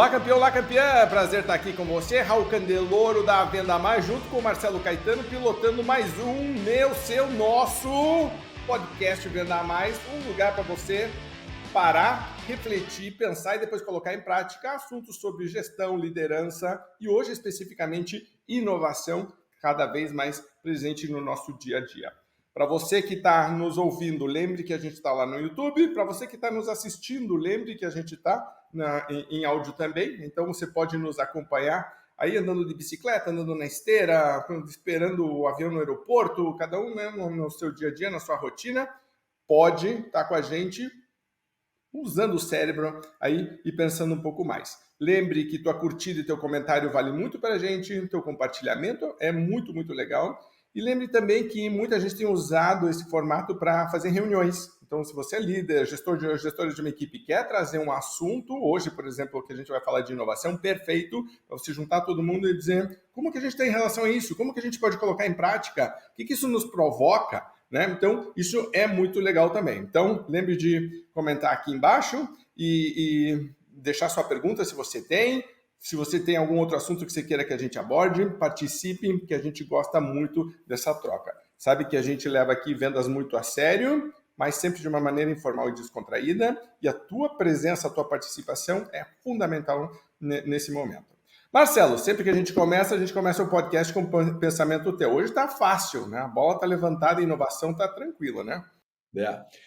olá campeã, prazer estar aqui com você, Raul Candeloro da Venda Mais, junto com o Marcelo Caetano, pilotando mais um nosso podcast Venda Mais, um lugar para você parar, refletir, pensar e depois colocar em prática assuntos sobre gestão, liderança e hoje especificamente inovação, cada vez mais presente no nosso dia a dia. Para você que está nos ouvindo, lembre que a gente está lá no YouTube. Para você que está nos assistindo, lembre que a gente está em áudio também. Então você pode nos acompanhar aí andando de bicicleta, andando na esteira, esperando o avião no aeroporto, cada um, né, no seu dia a dia, na sua rotina. Pode estar com a gente usando o cérebro aí e pensando um pouco mais. Lembre que tua curtida e teu comentário vale muito para a gente, teu compartilhamento é muito, muito legal. E lembre também que muita gente tem usado esse formato para fazer reuniões. Então, se você é líder, gestor de uma equipe, quer trazer um assunto, hoje, por exemplo, que a gente vai falar de inovação, perfeito, para você juntar todo mundo e dizer como que a gente tem em relação a isso, como que a gente pode colocar em prática, o que isso nos provoca, né? Então, isso é muito legal também. Então, lembre de comentar aqui embaixo e deixar sua pergunta se você tem. Se você tem algum outro assunto que você queira que a gente aborde, participe, que a gente gosta muito dessa troca. Sabe que a gente leva aqui vendas muito a sério, mas sempre de uma maneira informal e descontraída, e a tua presença, a tua participação é fundamental nesse momento. Marcelo, sempre que a gente começa o podcast com um pensamento teu. Hoje está fácil, né? A bola está levantada, a inovação está tranquila, né?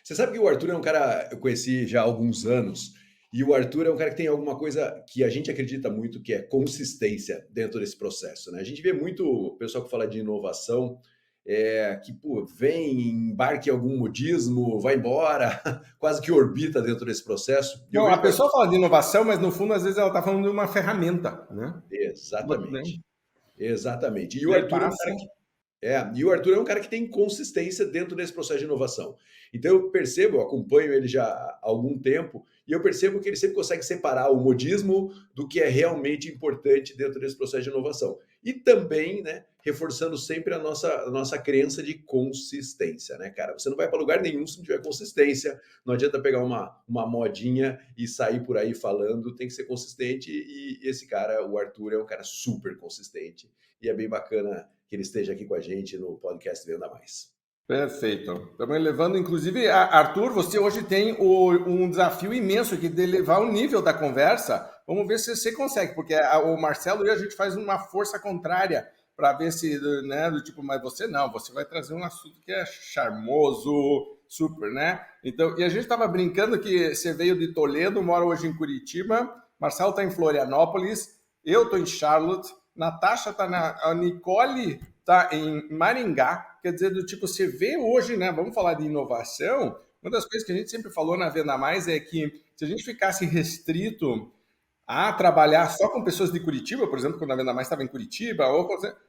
Você sabe que o Arthur é um cara que eu conheci já há alguns anos, e o Arthur é um cara que tem alguma coisa que a gente acredita muito, que é consistência dentro desse processo, né? A gente vê muito o pessoal que fala de inovação, que vem, embarca em algum modismo, vai embora, quase que orbita dentro desse processo. Não, a pessoa fala de inovação, mas no fundo, às vezes, ela está falando de uma ferramenta, né? Exatamente. E o Arthur é um cara e o Arthur é um cara que tem consistência dentro desse processo de inovação. Então eu acompanho ele já há algum tempo, e eu percebo que ele sempre consegue separar o modismo do que é realmente importante dentro desse processo de inovação. E também, né, reforçando sempre a nossa crença de consistência, né, cara? Você não vai para lugar nenhum se não tiver consistência. Não adianta pegar uma modinha e sair por aí falando, tem que ser consistente, e esse cara, o Arthur, é um cara super consistente, e é bem bacana que ele esteja aqui com a gente no podcast Venda Mais. Perfeito. Estamos levando, inclusive, Arthur, você hoje tem um desafio imenso aqui de elevar o nível da conversa. Vamos ver se você consegue, porque o Marcelo e a gente faz uma força contrária para ver se, né, do tipo, mas você não, você vai trazer um assunto que é charmoso, super, né? Então, e a gente estava brincando que você veio de Toledo, mora hoje em Curitiba, Marcelo está em Florianópolis, eu estou em Charlotte, Natasha está a Nicole está em Maringá, quer dizer, do tipo, você vê hoje, né? Vamos falar de inovação. Uma das coisas que a gente sempre falou na Venda Mais é que se a gente ficasse restrito a trabalhar só com pessoas de Curitiba, por exemplo, quando a Venda Mais estava em Curitiba,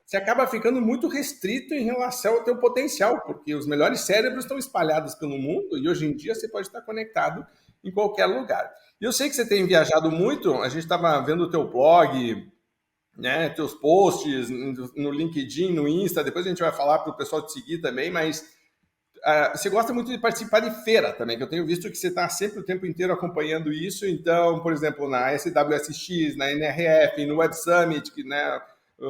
você acaba ficando muito restrito em relação ao teu potencial, porque os melhores cérebros estão espalhados pelo mundo e hoje em dia você pode estar conectado em qualquer lugar. E eu sei que você tem viajado muito, a gente estava vendo o teu blog, né, teus posts no LinkedIn, no Insta, depois a gente vai falar para o pessoal te seguir também, mas você gosta muito de participar de feira também, que eu tenho visto que você está sempre o tempo inteiro acompanhando isso. Então, por exemplo, na SWSX, na NRF, no Web Summit, que, né,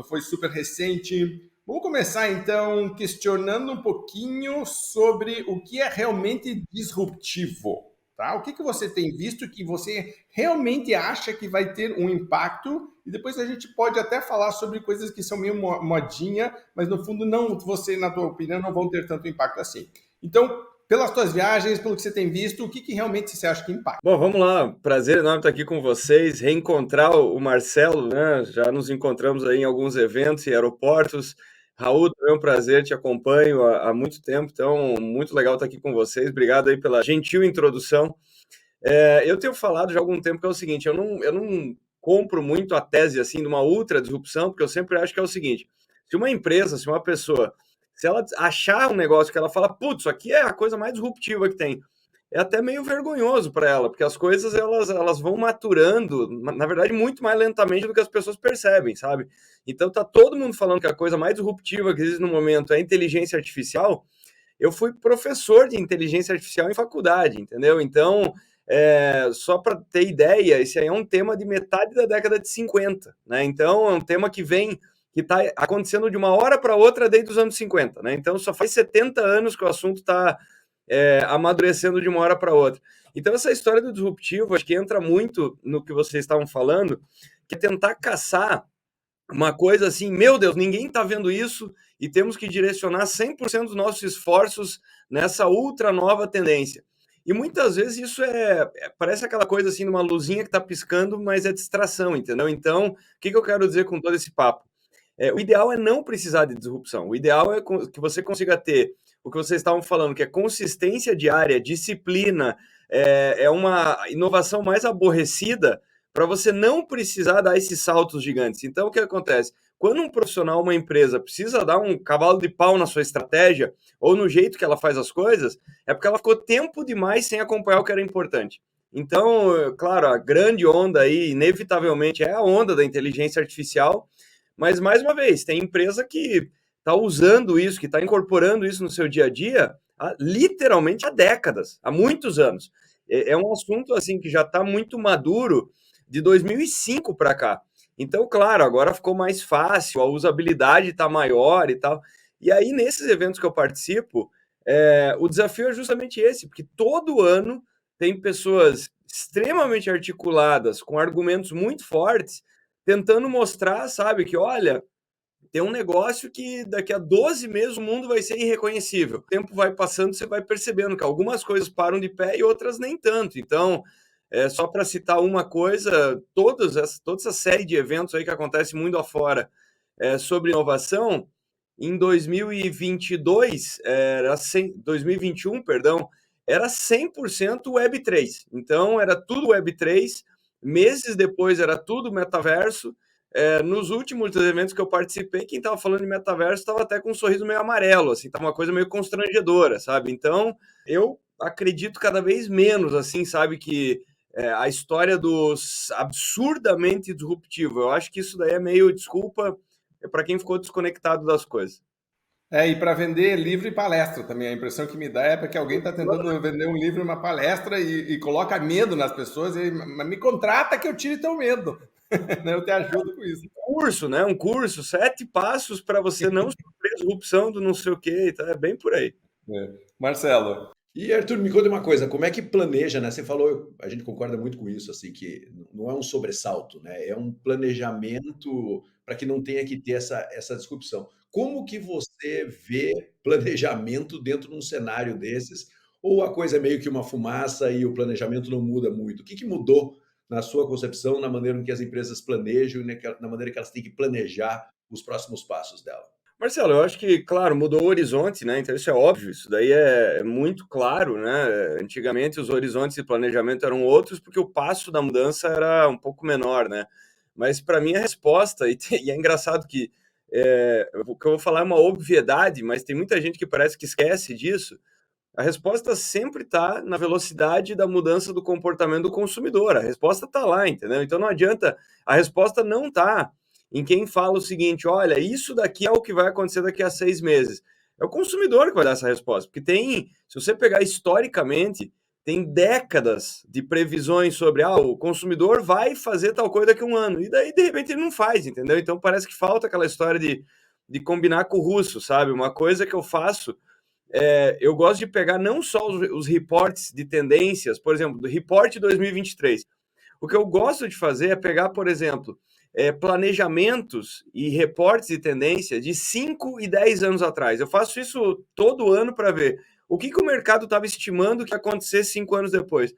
foi super recente. Vamos começar então questionando um pouquinho sobre o que é realmente disruptivo. Tá? O que você tem visto que você realmente acha que vai ter um impacto? E depois a gente pode até falar sobre coisas que são meio modinha, mas no fundo não, você, na tua opinião, não vão ter tanto impacto assim. Então, pelas tuas viagens, pelo que você tem visto, o que realmente você acha que impacta? Bom, vamos lá. Prazer enorme estar aqui com vocês, reencontrar o Marcelo, né? Já nos encontramos aí em alguns eventos e aeroportos. Raul, é um prazer, te acompanho há muito tempo, então muito legal estar aqui com vocês. Obrigado aí pela gentil introdução. Eu tenho falado já há algum tempo que é o seguinte, eu não compro muito a tese assim de uma ultra disrupção, porque eu sempre acho que é o seguinte, se uma empresa, se uma pessoa, se ela achar um negócio que ela fala, putz, isso aqui é a coisa mais disruptiva que tem, é até meio vergonhoso para ela, porque as coisas elas vão maturando, na verdade, muito mais lentamente do que as pessoas percebem, sabe? Então tá todo mundo falando que a coisa mais disruptiva que existe no momento é a inteligência artificial. Eu fui professor de inteligência artificial em faculdade, entendeu? Então, Só para ter ideia, esse aí é um tema de metade da década de 50, né? Então, é um tema que está acontecendo de uma hora para outra desde os anos 50, né? Então, só faz 70 anos que o assunto está amadurecendo de uma hora para outra. Então, essa história do disruptivo, acho que entra muito no que vocês estavam falando, que é tentar caçar uma coisa assim, meu Deus, ninguém está vendo isso e temos que direcionar 100% dos nossos esforços nessa ultra nova tendência. E muitas vezes isso parece aquela coisa assim, uma luzinha que está piscando, mas é distração, entendeu? Então, o que eu quero dizer com todo esse papo? O ideal é não precisar de disrupção. O ideal é que você consiga ter o que vocês estavam falando, que é consistência diária, disciplina, é uma inovação mais aborrecida para você não precisar dar esses saltos gigantes. Então, o que acontece? Quando um profissional, uma empresa, precisa dar um cavalo de pau na sua estratégia ou no jeito que ela faz as coisas, é porque ela ficou tempo demais sem acompanhar o que era importante. Então, claro, a grande onda aí, inevitavelmente, é a onda da inteligência artificial, mas, mais uma vez, tem empresa que está usando isso, que está incorporando isso no seu dia a dia, literalmente há décadas, há muitos anos. É um assunto assim que já está muito maduro de 2005 para cá. Então, claro, agora ficou mais fácil, a usabilidade está maior e tal. E aí, nesses eventos que eu participo, o desafio é justamente esse, porque todo ano tem pessoas extremamente articuladas, com argumentos muito fortes, tentando mostrar, sabe, que olha, tem um negócio que daqui a 12 meses o mundo vai ser irreconhecível. O tempo vai passando, você vai percebendo que algumas coisas param de pé e outras nem tanto. Então, só para citar uma coisa, toda essa série de eventos aí que acontece mundo afora sobre inovação, em 2022, 2021, perdão, era 100% Web3. Então, era tudo Web3. Meses depois, era tudo metaverso. Nos últimos eventos que eu participei, quem estava falando de metaverso estava até com um sorriso meio amarelo, assim, estava uma coisa meio constrangedora, sabe? Então, eu acredito cada vez menos, assim, sabe, que a história dos absurdamente disruptivo, eu acho que isso daí é meio desculpa para quem ficou desconectado das coisas. E para vender livro e palestra também. A impressão que me dá é porque alguém está tentando vender um livro e uma palestra e coloca medo nas pessoas e me contrata que eu tire teu medo. Eu te ajudo com isso. Curso, né? Um curso, 7 passos para você não sofrer disrupção do não sei o quê. Então é bem por aí. Marcelo. E Arthur, me conta uma coisa, como é que planeja, né? Você falou, a gente concorda muito com isso, assim, que não é um sobressalto, né? É um planejamento para que não tenha que ter essa disrupção. Como que você vê planejamento dentro de um cenário desses? Ou a coisa é meio que uma fumaça e o planejamento não muda muito? O que mudou na sua concepção, na maneira em que as empresas planejam e na maneira que elas têm que planejar os próximos passos dela? Marcelo, eu acho que, claro, mudou o horizonte, né? Então isso é óbvio, isso daí é muito claro, né? Antigamente os horizontes de planejamento eram outros porque o passo da mudança era um pouco menor, né? Mas para mim a resposta, e é engraçado que o que eu vou falar é uma obviedade, mas tem muita gente que parece que esquece disso. A resposta sempre está na velocidade da mudança do comportamento do consumidor. A resposta está lá, entendeu? Então não adianta, a resposta não está em quem fala o seguinte: olha, isso daqui é o que vai acontecer daqui a 6 meses. É o consumidor que vai dar essa resposta, porque se você pegar historicamente, tem décadas de previsões sobre o consumidor vai fazer tal coisa daqui a um ano, e daí de repente ele não faz, entendeu? Então parece que falta aquela história de combinar com o russo, sabe? Uma coisa que eu faço, eu gosto de pegar não só os reportes de tendências, por exemplo, do report 2023. O que eu gosto de fazer é pegar, por exemplo, planejamentos e reportes de tendência de 5 e 10 anos atrás. Eu faço isso todo ano para ver o que o mercado estava estimando que ia acontecer 5 anos depois.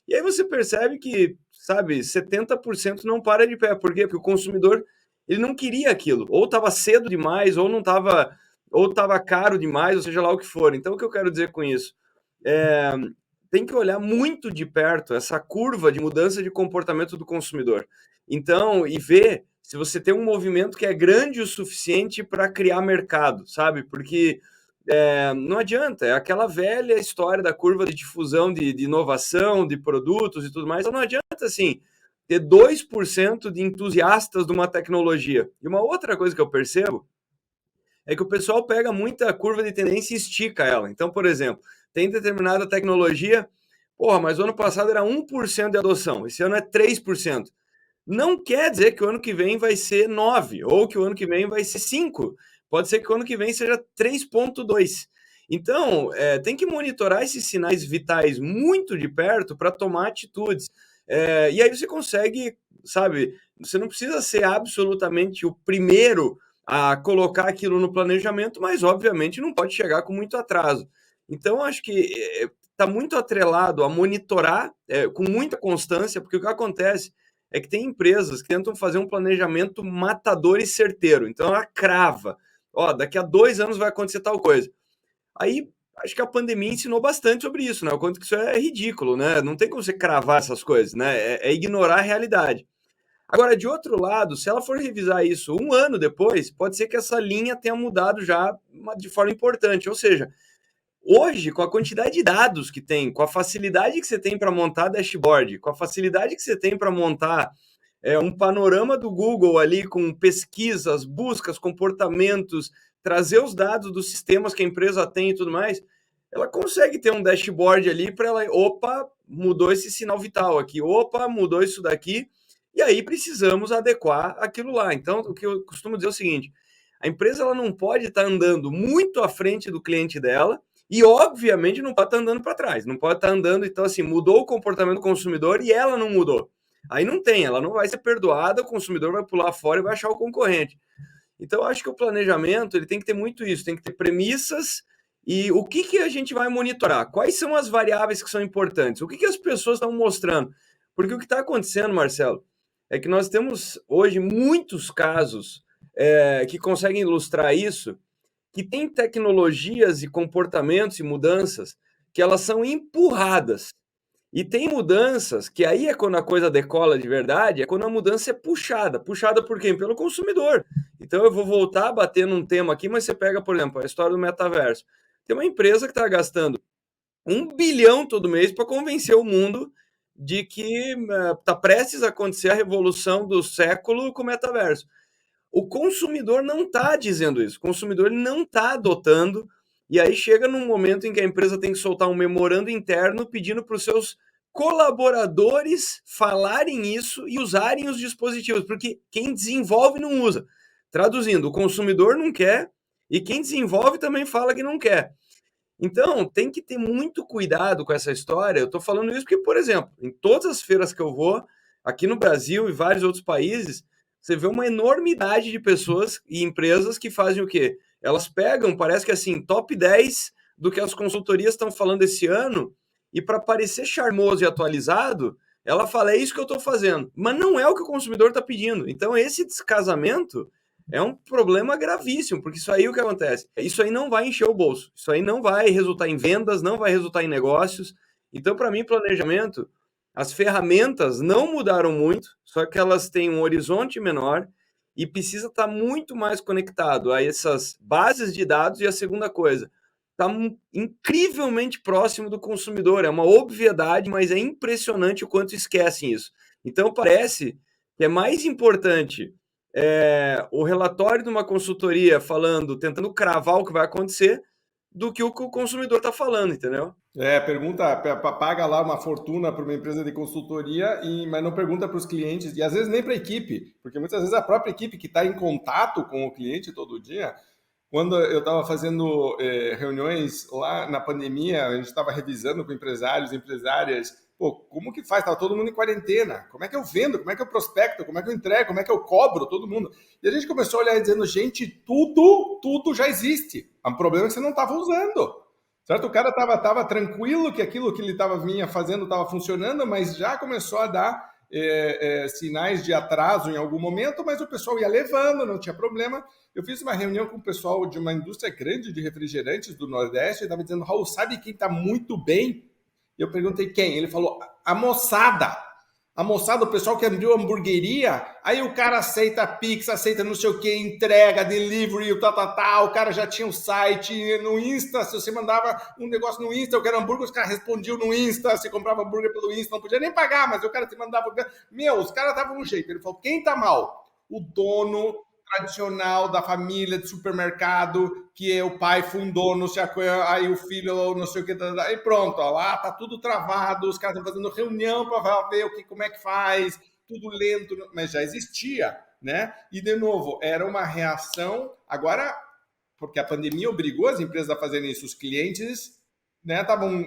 E aí você percebe que, sabe, 70% não para de pé. Por quê? Porque o consumidor ele não queria aquilo. Ou estava cedo demais, ou não estava, ou estava caro demais, ou seja lá o que for. Então, o que eu quero dizer com isso? Tem que olhar muito de perto essa curva de mudança de comportamento do consumidor. Então, e ver se você tem um movimento que é grande o suficiente para criar mercado, sabe? Porque não adianta, é aquela velha história da curva de difusão de inovação, de produtos e tudo mais. Então, não adianta, assim, ter 2% de entusiastas de uma tecnologia. E uma outra coisa que eu percebo é que o pessoal pega muita curva de tendência e estica ela. Então, por exemplo, tem determinada tecnologia, Porra, mas o ano passado era 1% de adoção, esse ano é 3%. Não quer dizer que o ano que vem vai ser 9, ou que o ano que vem vai ser 5. Pode ser que o ano que vem seja 3,2. Então, tem que monitorar esses sinais vitais muito de perto para tomar atitudes. E aí você consegue, sabe, você não precisa ser absolutamente o primeiro a colocar aquilo no planejamento, mas obviamente não pode chegar com muito atraso. Então, acho que está muito atrelado a monitorar com muita constância, porque o que acontece é que tem empresas que tentam fazer um planejamento matador e certeiro. Então ela crava. Ó, daqui a 2 anos vai acontecer tal coisa. Aí acho que a pandemia ensinou bastante sobre isso, né? O quanto que isso é ridículo, né? Não tem como você cravar essas coisas, né? É ignorar a realidade. Agora, de outro lado, se ela for revisar isso 1 ano depois, pode ser que essa linha tenha mudado já de forma importante. Ou seja, hoje, com a quantidade de dados que tem, com a facilidade que você tem para montar dashboard, com a facilidade que você tem para montar um panorama do Google ali com pesquisas, buscas, comportamentos, trazer os dados dos sistemas que a empresa tem e tudo mais, ela consegue ter um dashboard ali para ela, opa, mudou esse sinal vital aqui, opa, mudou isso daqui, e aí precisamos adequar aquilo lá. Então, o que eu costumo dizer é o seguinte, a empresa ela não pode estar andando muito à frente do cliente dela, e, obviamente, não pode estar andando para trás. Não pode estar andando, então, assim, mudou o comportamento do consumidor e ela não mudou. Aí não tem, ela não vai ser perdoada, o consumidor vai pular fora e vai achar o concorrente. Então, eu acho que o planejamento ele tem que ter muito isso, tem que ter premissas e o que a gente vai monitorar? Quais são as variáveis que são importantes? O que as pessoas estão mostrando? Porque o que está acontecendo, Marcelo, é que nós temos hoje muitos casos que conseguem ilustrar isso, que tem tecnologias e comportamentos e mudanças que elas são empurradas. E tem mudanças que aí é quando a coisa decola de verdade, é quando a mudança é puxada. Puxada por quem? Pelo consumidor. Então eu vou voltar a bater num tema aqui, mas você pega, por exemplo, a história do metaverso. Tem uma empresa que está gastando 1 bilhão todo mês para convencer o mundo de que está prestes a acontecer a revolução do século com o metaverso. O consumidor não está dizendo isso, o consumidor não está adotando, e aí chega num momento em que a empresa tem que soltar um memorando interno pedindo para os seus colaboradores falarem isso e usarem os dispositivos, porque quem desenvolve não usa. Traduzindo, o consumidor não quer e quem desenvolve também fala que não quer. Então, tem que ter muito cuidado com essa história. Eu estou falando isso porque, por exemplo, em todas as feiras que eu vou, aqui no Brasil e vários outros países, você vê uma enormidade de pessoas e empresas que fazem o quê? Elas pegam, parece que assim, top 10 do que as consultorias estão falando esse ano, e para parecer charmoso e atualizado, ela fala, é isso que eu estou fazendo. Mas não é o que o consumidor está pedindo. Então, esse descasamento é um problema gravíssimo, porque isso aí o que acontece? Isso aí não vai encher o bolso, isso aí não vai resultar em vendas, não vai resultar em negócios. Então, para mim, planejamento, as ferramentas não mudaram muito, só que elas têm um horizonte menor e precisa estar muito mais conectado a essas bases de dados. E a segunda coisa, está incrivelmente próximo do consumidor. É uma obviedade, mas é impressionante o quanto esquecem isso. Então, parece que é mais importante o relatório de uma consultoria falando, tentando cravar o que vai acontecer, do que o consumidor está falando, entendeu? Pergunta, paga lá uma fortuna para uma empresa de consultoria, mas não pergunta para os clientes, e às vezes nem para a equipe, porque muitas vezes a própria equipe que está em contato com o cliente todo dia. Quando eu estava fazendo reuniões lá na pandemia, a gente estava revisando com empresários, empresárias, pô, como que faz? Estava todo mundo em quarentena. Como é que eu vendo? Como é que eu prospecto? Como é que eu entrego? Como é que eu cobro? Todo mundo. E a gente começou a olhar dizendo, gente, tudo já existe. O problema é que você não estava usando. Certo? O cara estava tranquilo que aquilo que ele vinha fazendo estava funcionando, mas já começou a dar sinais de atraso em algum momento, mas o pessoal ia levando, não tinha problema. Eu fiz uma reunião com o pessoal de uma indústria grande de refrigerantes do Nordeste e estava dizendo, Raul, sabe quem está muito bem? Eu perguntei quem? Ele falou, a moçada. A moçada, o pessoal que abriu hamburgueria, aí o cara aceita Pix, aceita não sei o que, entrega, delivery, o cara já tinha o site, no Insta, se você mandava um negócio no Insta, eu quero hambúrguer, os caras respondiam no Insta, você comprava hambúrguer pelo Insta, não podia nem pagar, mas o cara te mandava... Meu, os caras estavam um jeito. Ele falou, quem tá mal? O dono tradicional da família de supermercado, que o pai fundou, não sei aí o filho, não sei o que, aí pronto, ó, lá tá tudo travado, os caras estão fazendo reunião para ver como é que faz, tudo lento, mas já existia, né? E, de novo, era uma reação, agora, porque a pandemia obrigou as empresas a fazerem isso, os clientes estavam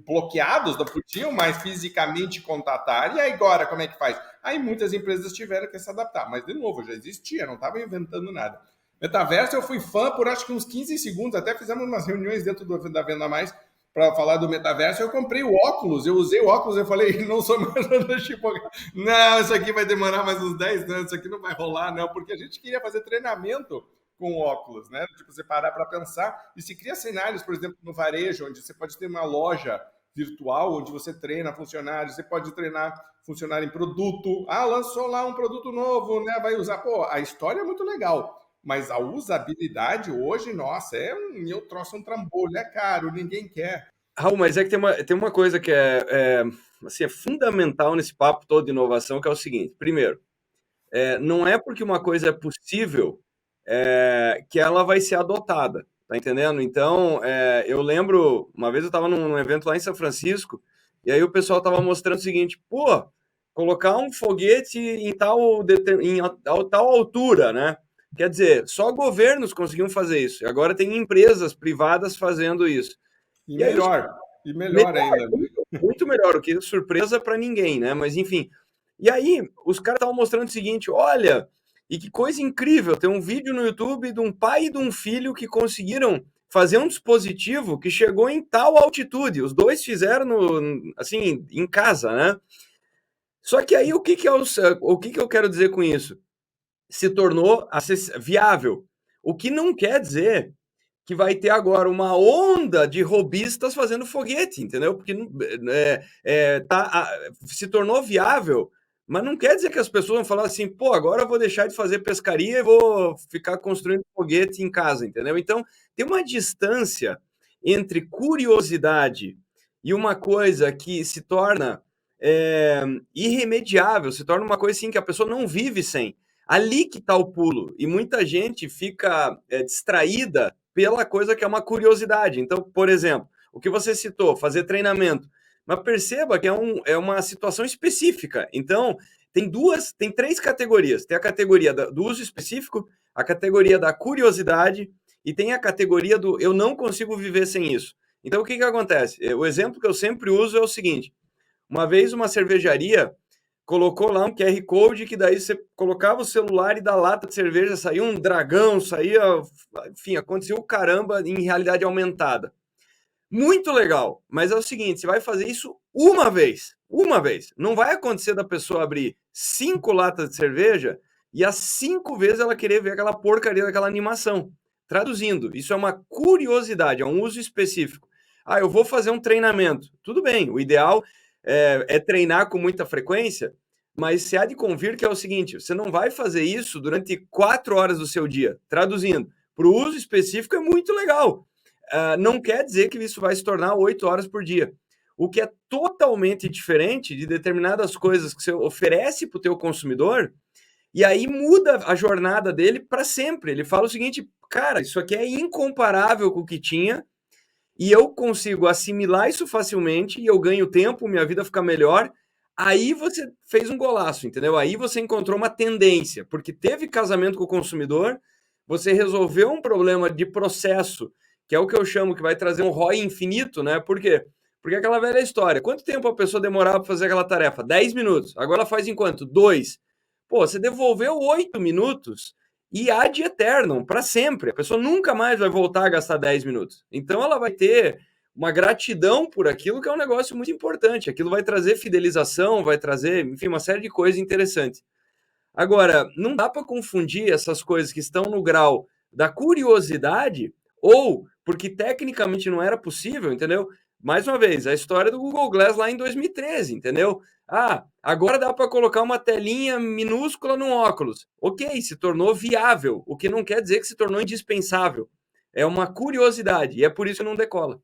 bloqueados, não podiam mais fisicamente contatar, e aí agora como é que faz? Aí muitas empresas tiveram que se adaptar, mas de novo, já existia, não estava inventando nada. Metaverso eu fui fã por acho que uns 15 segundos, até fizemos umas reuniões dentro da Venda Mais para falar do metaverso, eu comprei o óculos, eu usei o óculos, eu falei, não sou mais tipo, não, isso aqui vai demorar mais uns 10 anos, isso aqui não vai rolar, não, porque a gente queria fazer treinamento com óculos, né? Tipo, você parar para pensar e se cria cenários, por exemplo, no varejo, onde você pode ter uma loja virtual, onde você treina funcionários, você pode treinar funcionário em produto. Ah, lançou lá um produto novo, né? Vai usar. Pô, a história é muito legal, mas a usabilidade hoje, nossa, eu trouxe um trambolho, é caro, ninguém quer. Raul, mas é que tem uma coisa que assim, é fundamental nesse papo todo de inovação, que é o seguinte. Primeiro, não é porque uma coisa é possível que ela vai ser adotada, tá entendendo? Então, eu lembro, uma vez eu estava num evento lá em São Francisco, e aí o pessoal estava mostrando o seguinte, pô, colocar um foguete em tal altura, né? Quer dizer, só governos conseguiam fazer isso, e agora tem empresas privadas fazendo isso. E melhor ainda. Muito melhor, o que é surpresa para ninguém, né? Mas enfim. E aí, os caras estavam mostrando o seguinte: olha, e que coisa incrível, tem um vídeo no YouTube de um pai e de um filho que conseguiram fazer um dispositivo que chegou em tal altitude. Os dois fizeram assim, em casa, né? Só que aí o que eu quero dizer com isso? Se tornou viável. O que não quer dizer que vai ter agora uma onda de robistas fazendo foguete, entendeu? Porque se tornou viável, mas não quer dizer que as pessoas vão falar assim, pô, agora eu vou deixar de fazer pescaria e vou ficar construindo foguete em casa, entendeu? Então, tem uma distância entre curiosidade e uma coisa que se torna irremediável, se torna uma coisa assim que a pessoa não vive sem. Ali que está o pulo, e muita gente fica distraída pela coisa que é uma curiosidade. Então, por exemplo, o que você citou, fazer treinamento. Mas perceba que é uma situação específica. Então, tem 3 categorias. Tem a categoria do uso específico, a categoria da curiosidade e tem a categoria do eu não consigo viver sem isso. Então, o que acontece? O exemplo que eu sempre uso é o seguinte. Uma vez uma cervejaria colocou lá um QR Code que daí você colocava o celular e da lata de cerveja saía um dragão, enfim, aconteceu o caramba em realidade aumentada. Muito legal, mas é o seguinte, você vai fazer isso uma vez. Não vai acontecer da pessoa abrir 5 latas de cerveja e as 5 vezes ela querer ver aquela porcaria daquela animação. Traduzindo, isso é uma curiosidade, é um uso específico. Ah, eu vou fazer um treinamento. Tudo bem, o ideal é treinar com muita frequência, mas se há de convir que é o seguinte, você não vai fazer isso durante 4 horas do seu dia. Traduzindo, para o uso específico é muito legal. Não quer dizer que isso vai se tornar 8 horas por dia. O que é totalmente diferente de determinadas coisas que você oferece para o teu consumidor, e aí muda a jornada dele para sempre. Ele fala o seguinte, cara, isso aqui é incomparável com o que tinha, e eu consigo assimilar isso facilmente, e eu ganho tempo, minha vida fica melhor. Aí você fez um golaço, entendeu? Aí você encontrou uma tendência, porque teve casamento com o consumidor, você resolveu um problema de processo, que é o que eu chamo que vai trazer um ROI infinito, né? Por quê? Porque é aquela velha história. Quanto tempo a pessoa demorava para fazer aquela tarefa? 10 minutos. Agora ela faz em quanto? 2. Pô, você devolveu 8 minutos e ad eternum, para sempre. A pessoa nunca mais vai voltar a gastar 10 minutos. Então ela vai ter uma gratidão por aquilo, que é um negócio muito importante. Aquilo vai trazer fidelização, vai trazer, enfim, uma série de coisas interessantes. Agora, não dá para confundir essas coisas que estão no grau da curiosidade ou porque tecnicamente não era possível, entendeu? Mais uma vez, a história do Google Glass lá em 2013, entendeu? Ah, agora dá para colocar uma telinha minúscula no óculos. Ok, se tornou viável, o que não quer dizer que se tornou indispensável. É uma curiosidade e é por isso que não decola.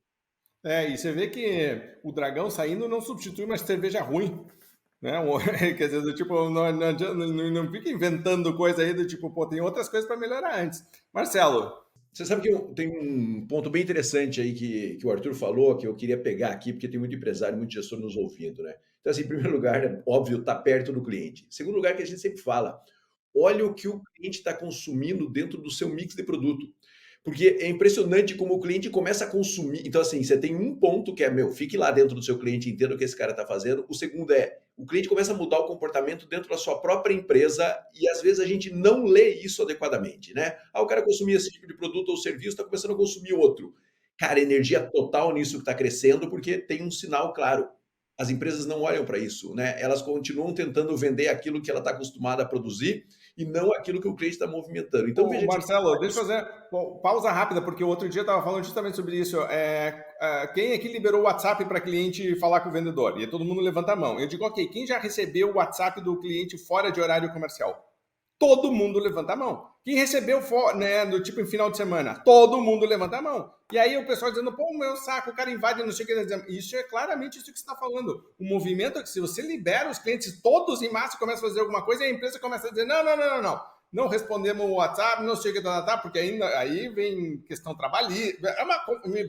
E você vê que o dragão saindo não substitui mais cerveja ruim. né? Quer dizer, do tipo, não fica inventando coisa aí do tipo, pô, tem outras coisas para melhorar antes. Marcelo. Você sabe que tem um ponto bem interessante aí que o Arthur falou, que eu queria pegar aqui, porque tem muito empresário, muito gestor nos ouvindo, né? Então, assim, em primeiro lugar, é óbvio, tá perto do cliente. Em segundo lugar, que a gente sempre fala, olha o que o cliente está consumindo dentro do seu mix de produto. Porque é impressionante como o cliente começa a consumir. Então, assim, você tem um ponto que é, fique lá dentro do seu cliente, entenda o que esse cara está fazendo. O segundo é, o cliente começa a mudar o comportamento dentro da sua própria empresa e às vezes a gente não lê isso adequadamente, né? Ah, o cara consumia esse tipo de produto ou serviço, está começando a consumir outro. Cara, energia total nisso que está crescendo, porque tem um sinal claro. As empresas não olham para isso, né? Elas continuam tentando vender aquilo que ela está acostumada a produzir e não aquilo que o cliente está movimentando. Então, veja, Marcelo, deixa eu fazer pausa rápida, porque o outro dia eu estava falando justamente sobre isso. Quem aqui liberou o WhatsApp para cliente falar com o vendedor? E todo mundo levanta a mão. Eu digo, ok, quem já recebeu o WhatsApp do cliente fora de horário comercial? Todo mundo levanta a mão. Quem recebeu, né, do tipo em final de semana? Todo mundo levanta a mão. E aí o pessoal dizendo, pô, meu saco, o cara invade, não sei o que. Isso é claramente isso que você está falando. O movimento é que se você libera os clientes todos em massa e começa a fazer alguma coisa, e a empresa começa a dizer, não. Não respondemos o WhatsApp, não sei o que, porque aí vem questão trabalhista,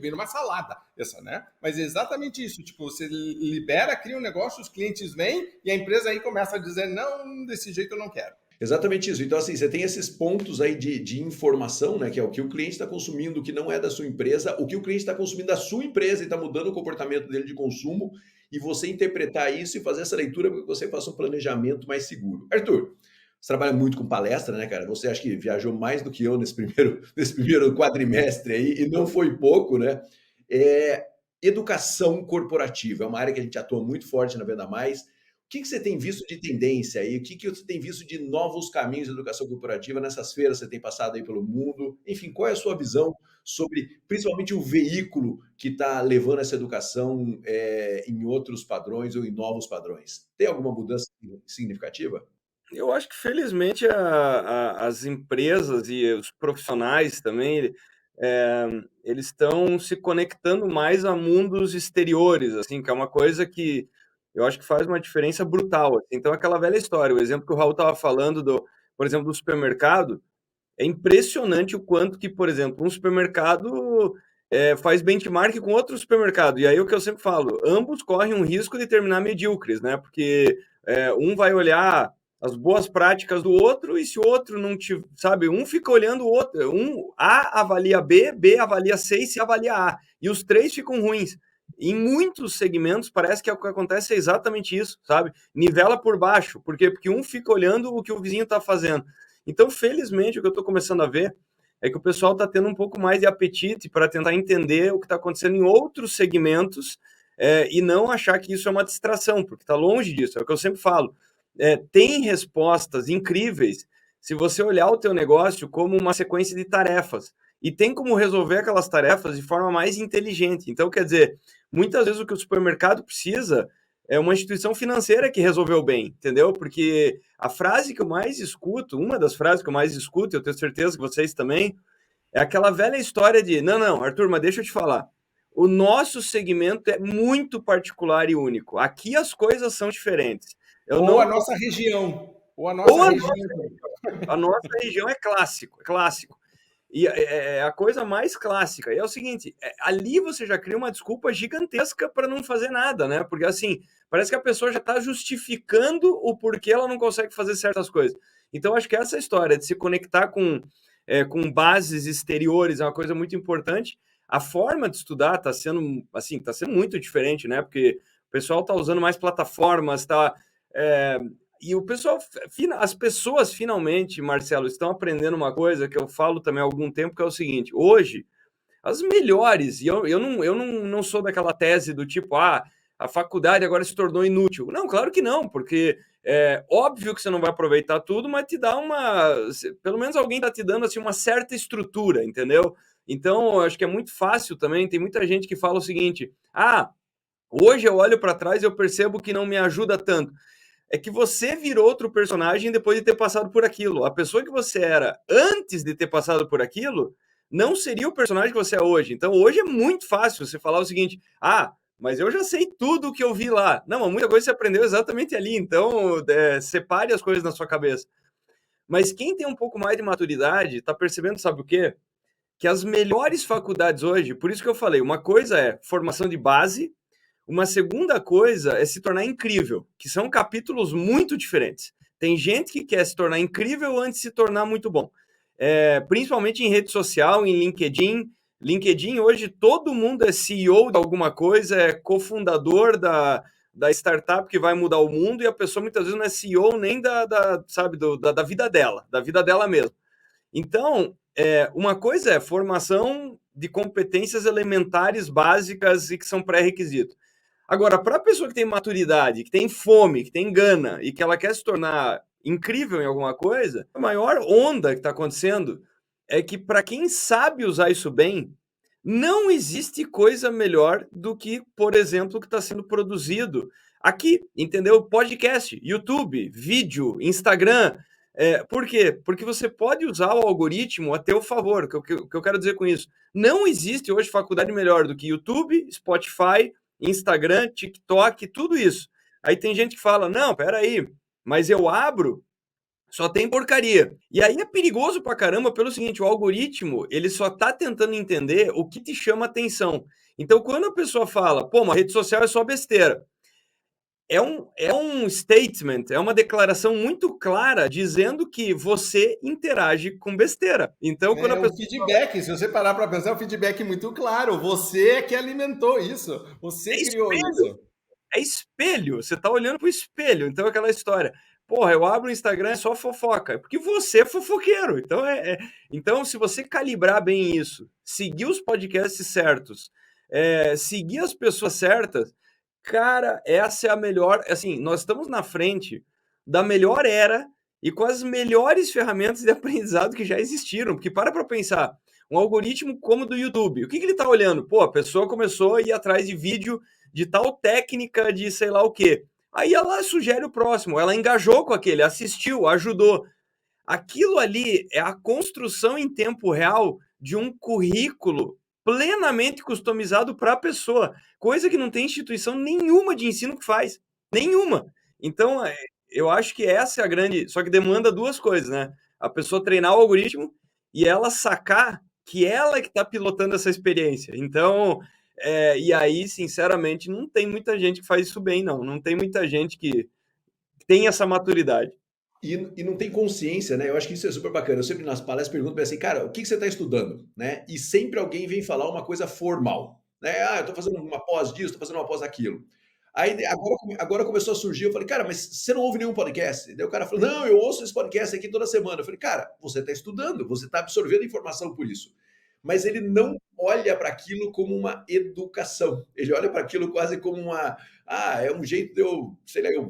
vem uma salada essa, né? Mas é exatamente isso, tipo, você libera, cria um negócio, os clientes vêm e a empresa aí começa a dizer, não, desse jeito eu não quero. Exatamente isso. Então, assim, você tem esses pontos aí de informação, né? Que é o que o cliente está consumindo, que não é da sua empresa, o que o cliente está consumindo da sua empresa e está mudando o comportamento dele de consumo, e você interpretar isso e fazer essa leitura para que você faça um planejamento mais seguro. Arthur, você trabalha muito com palestra, né, cara? Você acha que viajou mais do que eu nesse primeiro quadrimestre aí, e não foi pouco, né? Educação corporativa é uma área que a gente atua muito forte na Venda Mais. O que você tem visto de tendência aí? O que você tem visto de novos caminhos de educação corporativa nessas feiras que você tem passado aí pelo mundo? Enfim, qual é a sua visão sobre, principalmente, o veículo que está levando essa educação em outros padrões ou em novos padrões? Tem alguma mudança significativa? Eu acho que, felizmente, as empresas e os profissionais também, eles estão se conectando mais a mundos exteriores, assim, que é uma coisa que eu acho que faz uma diferença brutal. Assim. Então, aquela velha história, o exemplo que o Raul estava falando, por exemplo, do supermercado, é impressionante o quanto que, por exemplo, um supermercado faz benchmark com outro supermercado. E aí o que eu sempre falo, ambos correm um risco de terminar medíocres, né? Porque um vai olhar as boas práticas do outro, e se o outro não te, sabe, um fica olhando o outro, A avalia B, B avalia C e C avalia A, e os três ficam ruins. Em muitos segmentos parece que o que acontece é exatamente isso, sabe? Nivela por baixo, por quê? Porque um fica olhando o que o vizinho está fazendo. Então, felizmente, o que eu estou começando a ver é que o pessoal está tendo um pouco mais de apetite para tentar entender o que está acontecendo em outros segmentos e não achar que isso é uma distração, porque está longe disso. É o que eu sempre falo. Tem respostas incríveis se você olhar o teu negócio como uma sequência de tarefas. E tem como resolver aquelas tarefas de forma mais inteligente. Então, quer dizer, muitas vezes o que o supermercado precisa é uma instituição financeira que resolveu bem, entendeu? Porque a frase que eu mais escuto, uma das frases que eu mais escuto, eu tenho certeza que vocês também, é aquela velha história de, não, Arthur, mas deixa eu te falar, o nosso segmento é muito particular e único. Aqui as coisas são diferentes. A nossa região. A nossa região é clássico, E é a coisa mais clássica. E é o seguinte, ali você já cria uma desculpa gigantesca para não fazer nada, né? Porque assim, parece que a pessoa já está justificando o porquê ela não consegue fazer certas coisas. Então, acho que essa história de se conectar com bases exteriores é uma coisa muito importante. A forma de estudar está sendo muito diferente, né? Porque o pessoal está usando mais plataformas, e o pessoal, as pessoas finalmente, Marcelo, estão aprendendo uma coisa que eu falo também há algum tempo, que é o seguinte: hoje, as melhores, e eu não sou daquela tese do tipo, a faculdade agora se tornou inútil. Não, claro que não, porque é óbvio que você não vai aproveitar tudo, mas te dá pelo menos alguém está te dando assim, uma certa estrutura, entendeu? Então, eu acho que é muito fácil também, tem muita gente que fala o seguinte: hoje eu olho para trás e eu percebo que não me ajuda tanto. É que você virou outro personagem depois de ter passado por aquilo. A pessoa que você era antes de ter passado por aquilo não seria o personagem que você é hoje. Então, hoje é muito fácil você falar o seguinte: mas eu já sei tudo o que eu vi lá. Não, mas muita coisa você aprendeu exatamente ali, então separe as coisas na sua cabeça. Mas quem tem um pouco mais de maturidade está percebendo, sabe o quê? Que as melhores faculdades hoje, por isso que eu falei, uma coisa é formação de base, uma segunda coisa é se tornar incrível, que são capítulos muito diferentes. Tem gente que quer se tornar incrível antes de se tornar muito bom. Principalmente em rede social, em LinkedIn. LinkedIn, hoje, todo mundo é CEO de alguma coisa, é cofundador da startup que vai mudar o mundo, e a pessoa muitas vezes não é CEO nem da vida dela mesmo. Então, uma coisa é formação de competências elementares básicas e que são pré-requisitos. Agora, para a pessoa que tem maturidade, que tem fome, que tem gana e que ela quer se tornar incrível em alguma coisa, a maior onda que está acontecendo é que, para quem sabe usar isso bem, não existe coisa melhor do que, por exemplo, o que está sendo produzido aqui, entendeu? Podcast, YouTube, vídeo, Instagram. Por quê? Porque você pode usar o algoritmo a teu favor. O que eu quero dizer com isso? Não existe hoje faculdade melhor do que YouTube, Spotify, Instagram, TikTok, tudo isso. Aí tem gente que fala, não, peraí, mas eu abro, só tem porcaria. E aí é perigoso pra caramba pelo seguinte, o algoritmo, ele só tá tentando entender o que te chama atenção. Então, quando a pessoa fala, pô, uma rede social é só besteira, é um statement, é uma declaração muito clara dizendo que você interage com besteira. Então, quando a pessoa... feedback, se você parar para pensar, é um feedback muito claro. Você é que alimentou isso. Você criou isso. É espelho. Você tá olhando pro espelho. Então, aquela história. Porra, eu abro o Instagram, é só fofoca. Porque você é fofoqueiro. Então, se você calibrar bem isso, seguir os podcasts certos, seguir as pessoas certas, cara, essa é a melhor... Assim, nós estamos na frente da melhor era e com as melhores ferramentas de aprendizado que já existiram. Porque para pensar, um algoritmo como o do YouTube, o que ele tá olhando? Pô, a pessoa começou a ir atrás de vídeo de tal técnica de sei lá o quê. Aí ela sugere o próximo, ela engajou com aquele, assistiu, ajudou. Aquilo ali é a construção em tempo real de um currículo plenamente customizado para a pessoa, coisa que não tem instituição nenhuma de ensino que faz, nenhuma. Então, eu acho que essa é a grande, só que demanda duas coisas, né? A pessoa treinar o algoritmo e ela sacar que ela é que está pilotando essa experiência. Então, e aí, sinceramente, não tem muita gente que faz isso bem, não. Não tem muita gente que tem essa maturidade. E não tem consciência, né? Eu acho que isso é super bacana. Eu sempre nas palestras pergunto assim, cara, o que você está estudando? Né? E sempre alguém vem falar uma coisa formal. Né? Eu estou fazendo uma pós disso, estou fazendo uma pós daquilo. Aí agora começou a surgir, eu falei, cara, mas você não ouve nenhum podcast? Daí o cara falou, não, eu ouço esse podcast aqui toda semana. Eu falei, cara, você está estudando, você está absorvendo informação por isso. Mas ele não olha para aquilo como uma educação. Ele olha para aquilo quase como é um jeito de eu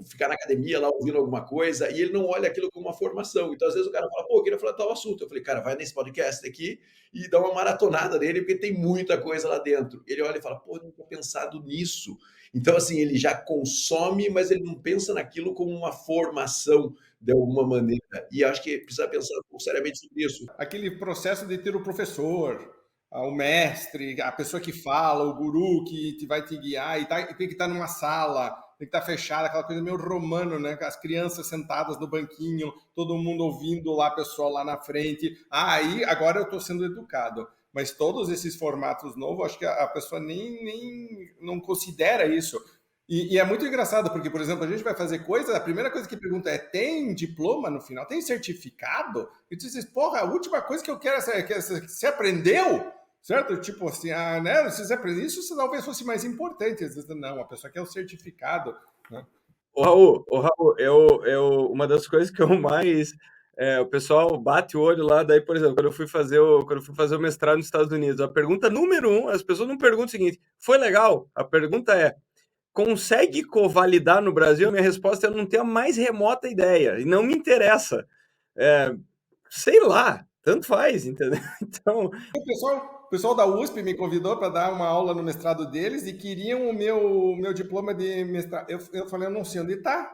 ficar na academia lá ouvindo alguma coisa, e ele não olha aquilo como uma formação. Então, às vezes o cara fala, pô, eu queria falar tal assunto. Eu falei, cara, vai nesse podcast aqui e dá uma maratonada nele, porque tem muita coisa lá dentro. Ele olha e fala, pô, eu não tinha pensado nisso. Então, assim, ele já consome, mas ele não pensa naquilo como uma formação de alguma maneira. E acho que precisa pensar seriamente sobre isso. Aquele processo de ter o professor, o mestre, a pessoa que fala, o guru que vai te guiar, e tem que estar numa sala, tem que estar fechada, aquela coisa meio romano, né? As crianças sentadas no banquinho, todo mundo ouvindo lá, a pessoa lá na frente. Aí, agora eu estou sendo educado. Mas todos esses formatos novos, acho que a pessoa nem não considera isso. E é muito engraçado, porque, por exemplo, a gente vai fazer coisa, a primeira coisa que pergunta é, tem diploma no final? Tem certificado? E tu diz, porra, a última coisa que eu quero é, você aprendeu? Certo? Tipo assim, né? Se você aprendeu isso, talvez fosse mais importante. Às vezes, não, a pessoa quer o certificado, né? Raul, uma das coisas que eu mais... o pessoal bate o olho lá, daí, por exemplo, quando eu fui fazer o mestrado nos Estados Unidos, a pergunta número 1, as pessoas não perguntam o seguinte, foi legal? A pergunta é, consegue covalidar no Brasil? Minha resposta é, eu não tenho a mais remota ideia, e não me interessa. Sei lá, tanto faz, entendeu? Então... O pessoal da USP me convidou para dar uma aula no mestrado deles e queriam o meu diploma de mestrado. Eu falei, eu não sei onde está.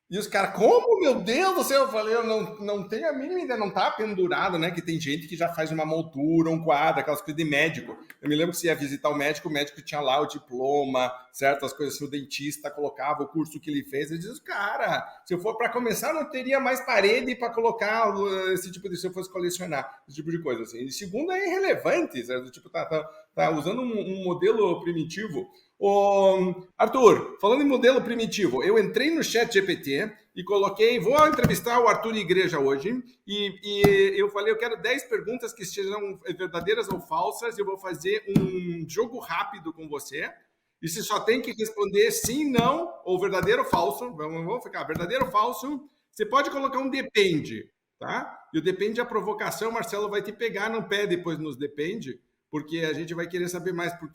E os caras, como, meu Deus do céu? Eu falei, eu não tenho a mínima ideia, não tá pendurado, né? Que tem gente que já faz uma moldura, um quadro, aquelas coisas de médico. Eu me lembro que você ia visitar o médico tinha lá o diploma, certo? As coisas assim, o dentista colocava o curso que ele fez. Eu disse, cara, se eu for para começar, não teria mais parede para colocar esse tipo de, se eu fosse colecionar, esse tipo de coisa, assim. E segundo, é irrelevante, certo? Tipo, tá usando um modelo primitivo. Ô, Arthur, falando em modelo primitivo, eu entrei no chat GPT e coloquei, vou entrevistar o Arthur Igreja hoje, e eu falei, eu quero 10 perguntas que sejam verdadeiras ou falsas, e eu vou fazer um jogo rápido com você, e você só tem que responder sim, não, ou verdadeiro ou falso, vamos ficar verdadeiro ou falso, você pode colocar um depende, tá? E o depende a provocação, Marcelo vai te pegar no pé depois nos depende, porque a gente vai querer saber mais por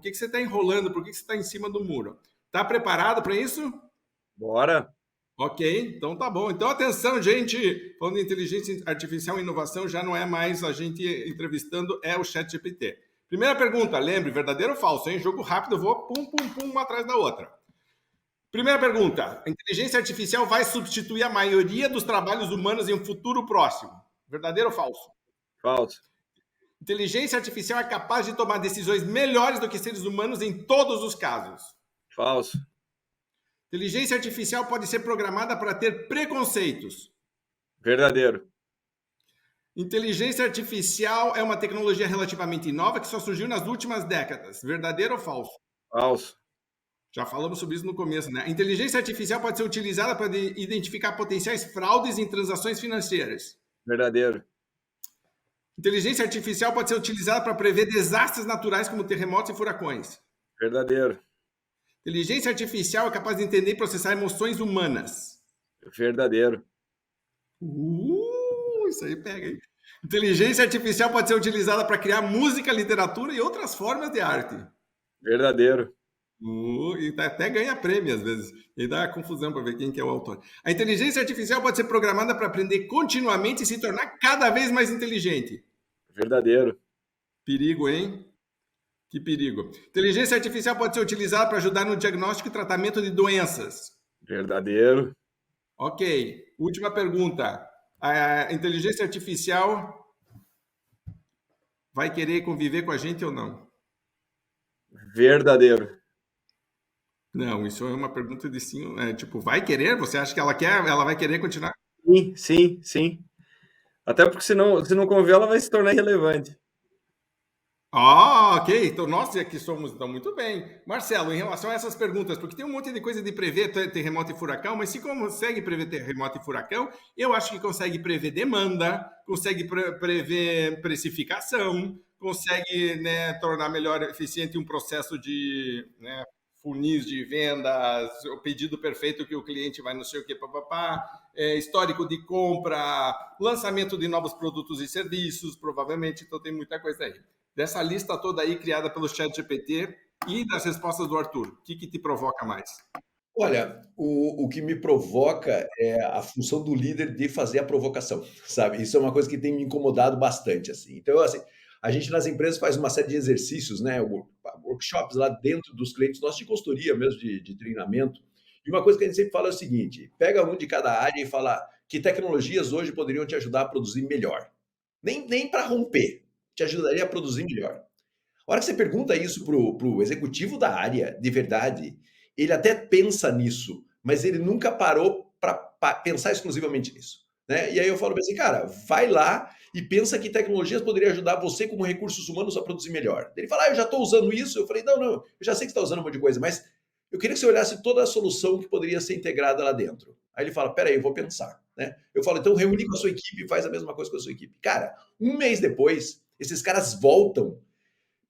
que você está enrolando, por que você está em cima do muro. Está preparado para isso? Bora! Ok, então tá bom. Então atenção, gente, falando de inteligência artificial e inovação, já não é mais a gente entrevistando, é o ChatGPT. Primeira pergunta, lembre, verdadeiro ou falso, hein? Jogo rápido, eu vou pum, uma atrás da outra. Primeira pergunta, a inteligência artificial vai substituir a maioria dos trabalhos humanos em um futuro próximo? Verdadeiro ou falso? Falso. Inteligência artificial é capaz de tomar decisões melhores do que seres humanos em todos os casos. Falso. Inteligência artificial pode ser programada para ter preconceitos. Verdadeiro. Inteligência artificial é uma tecnologia relativamente nova que só surgiu nas últimas décadas. Verdadeiro ou falso? Falso. Já falamos sobre isso no começo, né? Inteligência artificial pode ser utilizada para identificar potenciais fraudes em transações financeiras. Verdadeiro. Inteligência artificial pode ser utilizada para prever desastres naturais como terremotos e furacões. Verdadeiro. Inteligência artificial é capaz de entender e processar emoções humanas. Verdadeiro. Isso aí pega, hein? Inteligência artificial pode ser utilizada para criar música, literatura e outras formas de arte. Verdadeiro. E até ganha prêmio às vezes. E dá confusão para ver quem que é o autor. A inteligência artificial pode ser programada para aprender continuamente e se tornar cada vez mais inteligente. Verdadeiro. Perigo, hein? Que perigo. Inteligência artificial pode ser utilizada para ajudar no diagnóstico e tratamento de doenças. Verdadeiro. Ok. Última pergunta. A inteligência artificial vai querer conviver com a gente ou não? Verdadeiro. Não, isso é uma pergunta de sim. Tipo, vai querer? Você acha que ela quer? Ela vai querer continuar? Sim. Até porque se não conviver, ela vai se tornar irrelevante. Ok. Então, nós aqui somos, então, muito bem. Marcelo, em relação a essas perguntas, porque tem um monte de coisa de prever terremoto e furacão, mas se consegue prever terremoto e furacão, eu acho que consegue prever demanda, consegue prever precificação, consegue, né, tornar melhor eficiente um processo de, né, funis de vendas, o pedido perfeito que o cliente vai não sei o que, histórico de compra, lançamento de novos produtos e serviços, provavelmente, então tem muita coisa aí. Dessa lista toda aí criada pelo ChatGPT e das respostas do Arthur, o que te provoca mais? Olha, o que me provoca é a função do líder de fazer a provocação, sabe? Isso é uma coisa que tem me incomodado bastante, assim. Então, assim, a gente nas empresas faz uma série de exercícios, né? Workshops lá dentro dos clientes, nossos de consultoria mesmo, de treinamento. E uma coisa que a gente sempre fala é o seguinte: pega um de cada área e fala que tecnologias hoje poderiam te ajudar a produzir melhor. Nem para romper, te ajudaria a produzir melhor. A hora que você pergunta isso pro executivo da área, de verdade, ele até pensa nisso, mas ele nunca parou para pensar exclusivamente nisso, né? E aí eu falo assim, cara, vai lá e pensa que tecnologias poderiam ajudar você como recursos humanos a produzir melhor. Ele fala, eu já estou usando isso. Eu falei, não, eu já sei que você está usando um monte de coisa, mas eu queria que você olhasse toda a solução que poderia ser integrada lá dentro. Aí ele fala, peraí, eu vou pensar, né? Eu falo, então reúne com a sua equipe e faz a mesma coisa com a sua equipe. Cara, um mês depois, esses caras voltam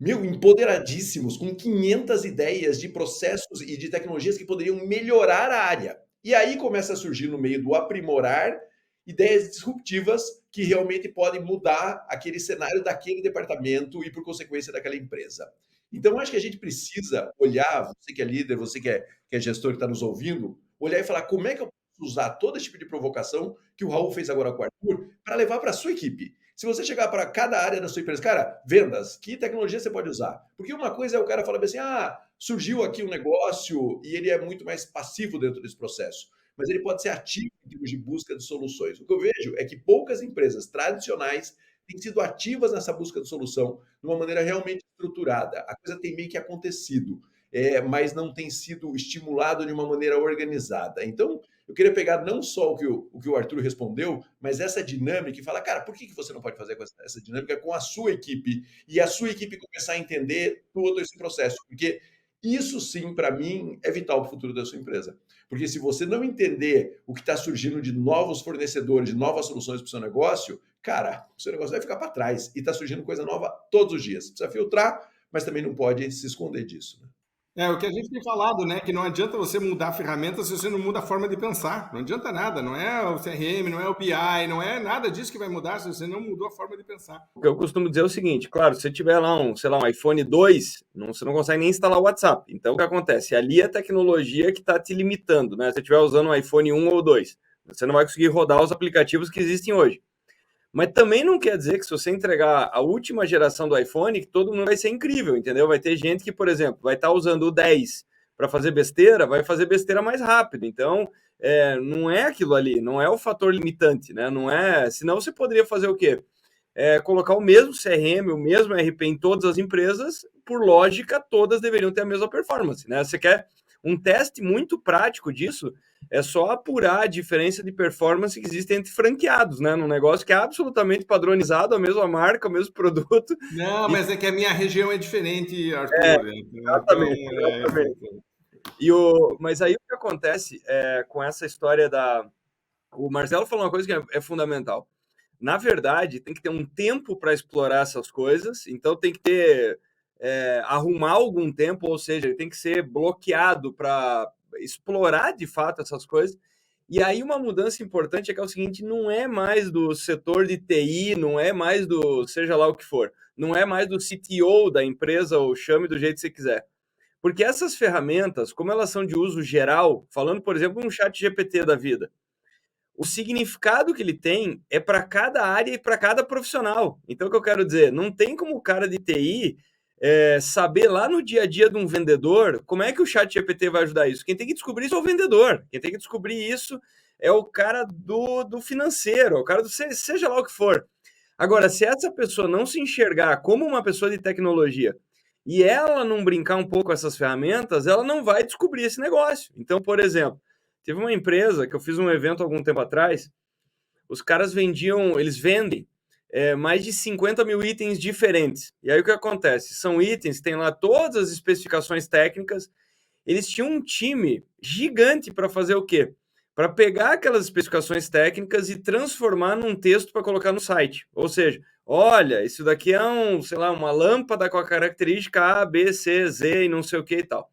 empoderadíssimos, com 500 ideias de processos e de tecnologias que poderiam melhorar a área. E aí começa a surgir no meio do aprimorar ideias disruptivas que realmente podem mudar aquele cenário daquele departamento e, por consequência, daquela empresa. Então, acho que a gente precisa olhar, você que é líder, você que é gestor que está nos ouvindo, olhar e falar como é que eu posso usar todo esse tipo de provocação que o Raul fez agora com o Arthur para levar para a sua equipe. Se você chegar para cada área da sua empresa, cara, vendas, que tecnologia você pode usar? Porque uma coisa é o cara falar assim, surgiu aqui um negócio e ele é muito mais passivo dentro desse processo. mas ele pode ser ativo em termos de busca de soluções. O que eu vejo é que poucas empresas tradicionais têm sido ativas nessa busca de solução de uma maneira realmente estruturada. A coisa tem meio que acontecido, mas não tem sido estimulado de uma maneira organizada. Então, eu queria pegar não só o que o Arthur respondeu, mas essa dinâmica e falar, cara, por que você não pode fazer com essa dinâmica com a sua equipe e a sua equipe começar a entender todo esse processo? Porque isso sim, para mim, é vital para o futuro da sua empresa. Porque se você não entender o que está surgindo de novos fornecedores, de novas soluções para o seu negócio, cara, o seu negócio vai ficar para trás. E está surgindo coisa nova todos os dias. Precisa filtrar, mas também não pode se esconder disso. Né? O que a gente tem falado, né? Que não adianta você mudar a ferramenta se você não muda a forma de pensar. Não adianta nada. Não é o CRM, não é o BI, não é nada disso que vai mudar se você não mudou a forma de pensar. O que eu costumo dizer é o seguinte, claro, se você tiver lá um iPhone 2, você não consegue nem instalar o WhatsApp. Então, o que acontece? Ali é a tecnologia que está te limitando, né? Se você estiver usando um iPhone 1 ou 2, você não vai conseguir rodar os aplicativos que existem hoje. Mas também não quer dizer que se você entregar a última geração do iPhone, que todo mundo vai ser incrível, entendeu? Vai ter gente que, por exemplo, vai estar usando o 10 para fazer besteira, vai fazer besteira mais rápido. Então, não é aquilo ali, não é o fator limitante, né? Não é. Senão você poderia fazer o quê? Colocar o mesmo CRM, o mesmo RP em todas as empresas, por lógica, todas deveriam ter a mesma performance, né? Você quer um teste muito prático disso, é só apurar a diferença de performance que existe entre franqueados, né? Num negócio que é absolutamente padronizado, a mesma marca, o mesmo produto. Não, mas é que a minha região é diferente, Arthur. Exatamente. Mas aí o que acontece com essa história da... O Marcelo falou uma coisa que é fundamental. Na verdade, tem que ter um tempo para explorar essas coisas, então tem que ter... arrumar algum tempo, ou seja, ele tem que ser bloqueado para explorar de fato essas coisas. E aí uma mudança importante é que é o seguinte, não é mais do setor de TI, não é mais do seja lá o que for, não é mais do CTO da empresa, ou chame do jeito que você quiser. Porque essas ferramentas, como elas são de uso geral, falando, por exemplo, um chat GPT da vida, o significado que ele tem é para cada área e para cada profissional. Então, o que eu quero dizer, não tem como o cara de TI saber lá no dia a dia de um vendedor como é que o chat GPT vai ajudar isso. Quem tem que descobrir isso é o vendedor. Quem tem que descobrir isso é o cara do financeiro, o cara do seja lá o que for. Agora, se essa pessoa não se enxergar como uma pessoa de tecnologia e ela não brincar um pouco com essas ferramentas, ela não vai descobrir esse negócio. Então, por exemplo, teve uma empresa que eu fiz um evento algum tempo atrás, os caras eles vendem mais de 50 mil itens diferentes. E aí o que acontece? São itens, tem lá todas as especificações técnicas, eles tinham um time gigante para fazer o quê? Para pegar aquelas especificações técnicas e transformar num texto para colocar no site. Ou seja, olha, isso daqui é uma lâmpada com a característica A, B, C, Z e não sei o que e tal.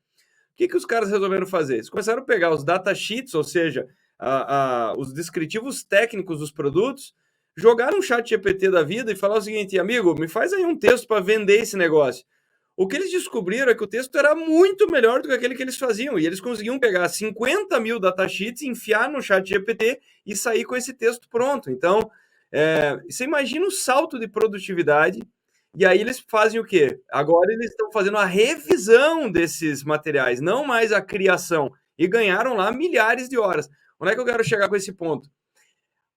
O que os caras resolveram fazer? Eles começaram a pegar os datasheets, ou seja, os descritivos técnicos dos produtos, jogar no chat GPT da vida e falar o seguinte, amigo, me faz aí um texto para vender esse negócio. O que eles descobriram é que o texto era muito melhor do que aquele que eles faziam, e eles conseguiam pegar 50 mil datasheets, enfiar no chat GPT e sair com esse texto pronto. Então, você imagina o salto de produtividade. E aí eles fazem o quê? Agora eles estão fazendo a revisão desses materiais, não mais a criação. E ganharam lá milhares de horas. Onde é que eu quero chegar com esse ponto?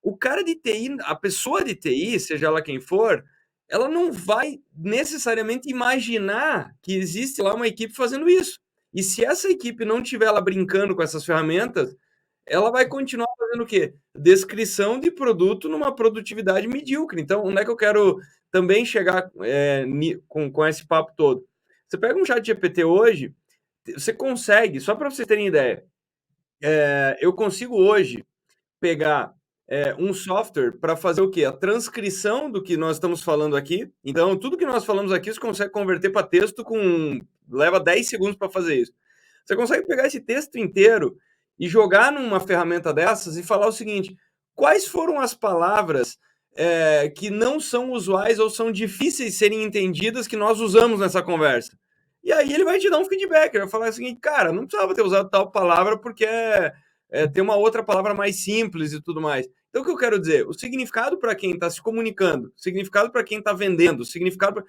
O cara de TI, a pessoa de TI, seja ela quem for, ela não vai necessariamente imaginar que existe lá uma equipe fazendo isso. E se essa equipe não estiver lá brincando com essas ferramentas, ela vai continuar fazendo o quê? Descrição de produto numa produtividade medíocre. Então, onde é que eu quero também chegar com esse papo todo? Você pega um chat GPT hoje, você consegue, só para vocês terem ideia, eu consigo hoje pegar um software para fazer o quê? A transcrição do que nós estamos falando aqui. Então, tudo que nós falamos aqui, você consegue converter para texto leva 10 segundos para fazer isso. Você consegue pegar esse texto inteiro e jogar numa ferramenta dessas e falar o seguinte, quais foram as palavras que não são usuais ou são difíceis de serem entendidas que nós usamos nessa conversa? E aí ele vai te dar um feedback, ele vai falar o seguinte, cara, não precisava ter usado tal palavra porque tem uma outra palavra mais simples e tudo mais. Então, o que eu quero dizer? O significado para quem está se comunicando, o significado para quem está vendendo, o significado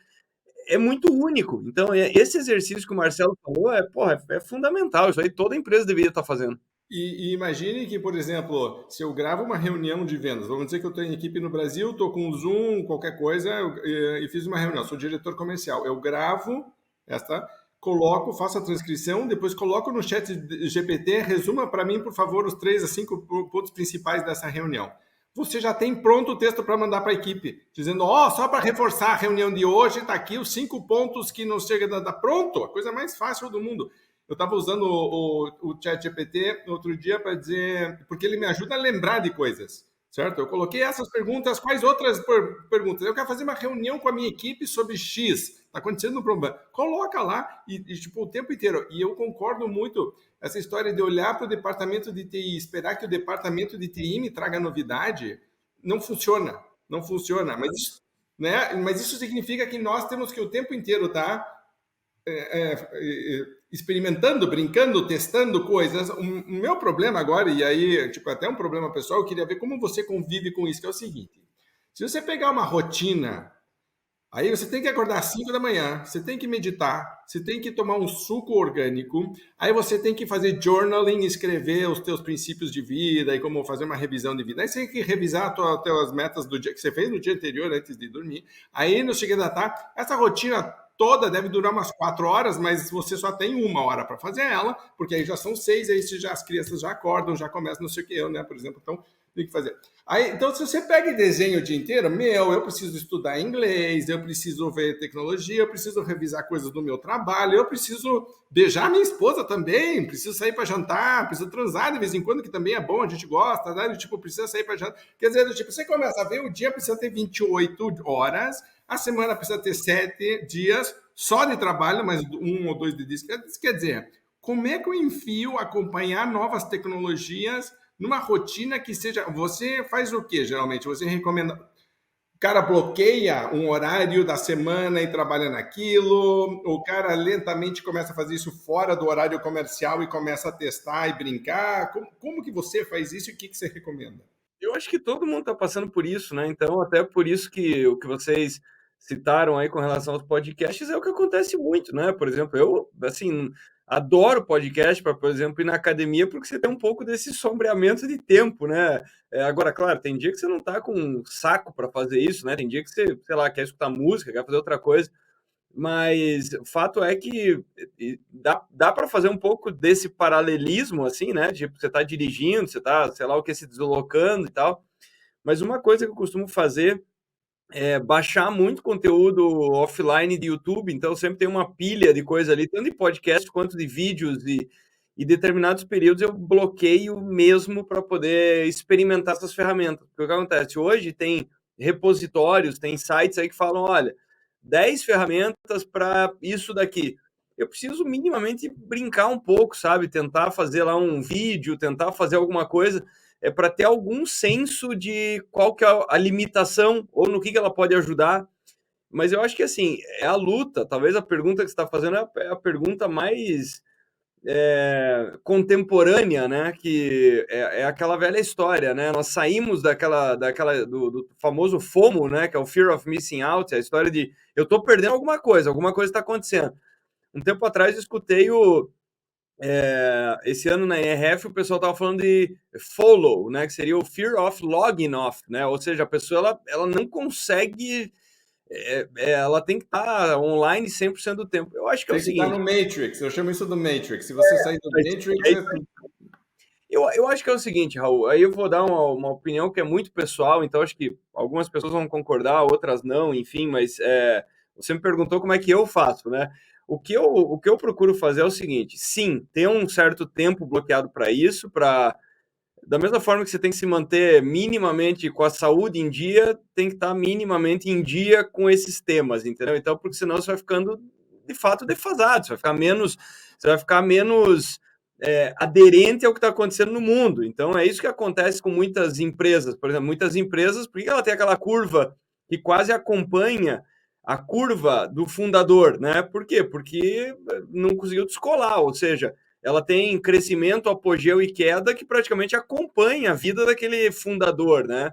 é muito único. Então, esse exercício que o Marcelo falou é fundamental. Isso aí toda empresa deveria estar fazendo. E imagine que, por exemplo, se eu gravo uma reunião de vendas, vamos dizer que eu tenho equipe no Brasil, estou com o Zoom, qualquer coisa, e fiz uma reunião, sou diretor comercial. Eu gravo esta, coloco, faço a transcrição, depois coloco no chat GPT, resuma para mim, por favor, os 3 a 5 pontos principais dessa reunião. Você já tem pronto o texto para mandar para a equipe, dizendo, só para reforçar a reunião de hoje, está aqui os 5 pontos que não chega a dar. Pronto, a coisa mais fácil do mundo. Eu estava usando o ChatGPT outro dia para dizer, porque ele me ajuda a lembrar de coisas, certo? Eu coloquei essas perguntas, quais outras perguntas? Eu quero fazer uma reunião com a minha equipe sobre X, está acontecendo um problema. Coloca lá e tipo, o tempo inteiro. E eu concordo muito, essa história de olhar para o departamento de TI e esperar que o departamento de TI me traga novidade, não funciona, não funciona. Mas isso significa que nós temos que o tempo inteiro estar experimentando, brincando, testando coisas. O meu problema agora, e aí, tipo, até um problema pessoal, eu queria ver como você convive com isso, que é o seguinte. Se você pegar uma rotina, aí você tem que acordar às 5 da manhã, você tem que meditar, você tem que tomar um suco orgânico, aí você tem que fazer journaling, escrever os teus princípios de vida e como fazer uma revisão de vida. Aí você tem que revisar as tuas metas do dia que você fez no dia anterior, antes de dormir. Aí, no chegar da tarde, essa rotina toda deve durar umas 4 horas, mas você só tem 1 hora para fazer ela, porque aí já são 6, aí as crianças já acordam, já começam, não sei o que eu, né, por exemplo, então tem que fazer. Aí, então, se você pega e desenha o dia inteiro, eu preciso estudar inglês, eu preciso ver tecnologia, eu preciso revisar coisas do meu trabalho, eu preciso beijar minha esposa também, preciso sair para jantar, preciso transar de vez em quando, que também é bom, a gente gosta, né? Tipo, precisa sair para jantar. Quer dizer, tipo, você começa a ver, o dia precisa ter 28 horas, a semana precisa ter 7 dias só de trabalho, mas 1 ou 2 de descanso. Quer dizer, como é que eu enfio acompanhar novas tecnologias numa rotina que seja... Você faz o quê, geralmente? Você recomenda... O cara bloqueia um horário da semana e trabalha naquilo, o cara lentamente começa a fazer isso fora do horário comercial e começa a testar e brincar. Como que você faz isso e o que você recomenda? Eu acho que todo mundo está passando por isso, né? Então, até por isso que o que vocês citaram aí com relação aos podcasts é o que acontece muito, né? Por exemplo, eu, assim, adoro podcast para, por exemplo, ir na academia, porque você tem um pouco desse sombreamento de tempo, né? Agora, claro, tem dia que você não tá com saco para fazer isso, né? Tem dia que você, sei lá, quer escutar música, quer fazer outra coisa. Mas o fato é que dá para fazer um pouco desse paralelismo, assim, né? Tipo, você está dirigindo, você está, sei lá o que, se deslocando e tal. Mas uma coisa que eu costumo fazer é baixar muito conteúdo offline de YouTube, então sempre tem uma pilha de coisa ali, tanto de podcast quanto de vídeos, e determinados períodos eu bloqueio mesmo para poder experimentar essas ferramentas. Porque o que acontece? Hoje tem repositórios, tem sites aí que falam, olha, 10 ferramentas para isso daqui. Eu preciso minimamente brincar um pouco, sabe? Tentar fazer lá um vídeo, tentar fazer alguma coisa, para ter algum senso de qual que é a limitação ou no que ela pode ajudar. Mas eu acho que, assim, é a luta. Talvez a pergunta que você está fazendo é a pergunta mais contemporânea, né? Que é aquela velha história, né? Nós saímos do famoso FOMO, né? Que é o Fear of Missing Out, a história de eu estou perdendo alguma coisa está acontecendo. Um tempo atrás eu escutei esse ano na ERF o pessoal estava falando de follow, né? Que seria o Fear of Logging Off, né? Ou seja, a pessoa ela não consegue... ela tem que estar online 100% do tempo. Eu acho que é o seguinte... Tem que estar no Matrix, eu chamo isso do Matrix. Se você sair do Matrix... Eu acho que é o seguinte, Raul, aí eu vou dar uma opinião que é muito pessoal, então acho que algumas pessoas vão concordar, outras não, enfim, mas você me perguntou como é que eu faço, né? O que eu procuro fazer é o seguinte, sim, ter um certo tempo bloqueado para isso, da mesma forma que você tem que se manter minimamente com a saúde em dia, tem que estar minimamente em dia com esses temas, entendeu? Então, porque senão você vai ficando, de fato, defasado, você vai ficar menos aderente ao que está acontecendo no mundo. Então, é isso que acontece com muitas empresas. Por exemplo, muitas empresas, por que ela tem aquela curva que quase acompanha a curva do fundador, né? Por quê? Porque não conseguiu descolar, ou seja, ela tem crescimento, apogeu e queda que praticamente acompanha a vida daquele fundador, né?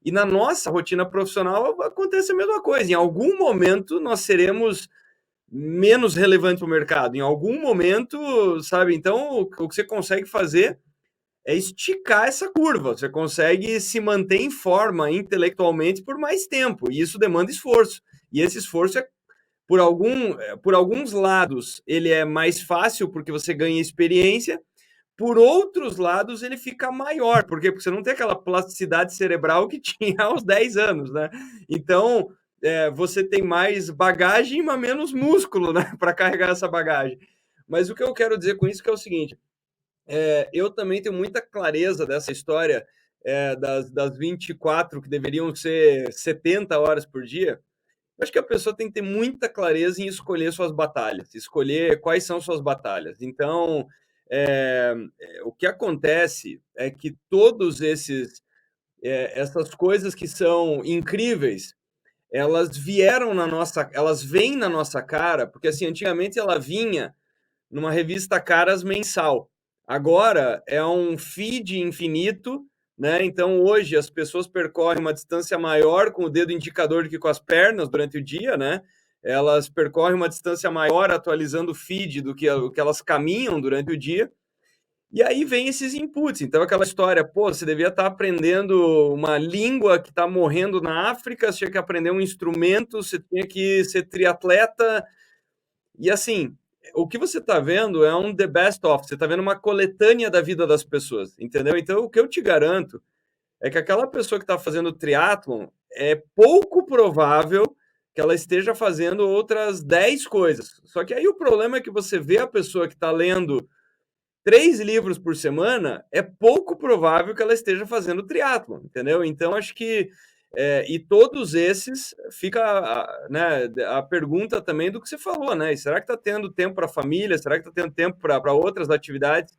E na nossa rotina profissional acontece a mesma coisa. Em algum momento nós seremos menos relevantes para o mercado. Em algum momento, sabe? Então, o que você consegue fazer é esticar essa curva. Você consegue se manter em forma intelectualmente por mais tempo, e isso demanda esforço. E esse esforço é por alguns lados, ele é mais fácil porque você ganha experiência, por outros lados, ele fica maior. Por quê? Porque você não tem aquela plasticidade cerebral que tinha aos 10 anos, né? Então, você tem mais bagagem, mas menos músculo, né? Para carregar essa bagagem. Mas o que eu quero dizer com isso é o seguinte, eu também tenho muita clareza dessa história das 24, que deveriam ser 70 horas por dia. Eu acho que a pessoa tem que ter muita clareza em escolher suas batalhas, escolher quais são suas batalhas. Então, o que acontece é que essas coisas que são incríveis, elas vêm na nossa cara, porque assim, antigamente ela vinha numa revista Caras mensal. Agora é um feed infinito, né? Então hoje as pessoas percorrem uma distância maior com o dedo indicador do que com as pernas durante o dia, né? Elas percorrem uma distância maior atualizando o feed do que o que elas caminham durante o dia. E aí vem esses inputs. Então aquela história, pô, você devia estar aprendendo uma língua que está morrendo na África, você tinha que aprender um instrumento, você tinha que ser triatleta. E assim, o que você está vendo é um the best of, você está vendo uma coletânea da vida das pessoas, entendeu? Então, o que eu te garanto é que aquela pessoa que está fazendo triatlon é pouco provável que ela esteja fazendo outras 10 coisas. Só que aí o problema é que você vê a pessoa que está lendo 3 livros por semana, é pouco provável que ela esteja fazendo triatlon, entendeu? Então, acho que e todos esses, fica né, a pergunta também do que você falou, né? Será que está tendo tempo para a família? Será que está tendo tempo para outras atividades?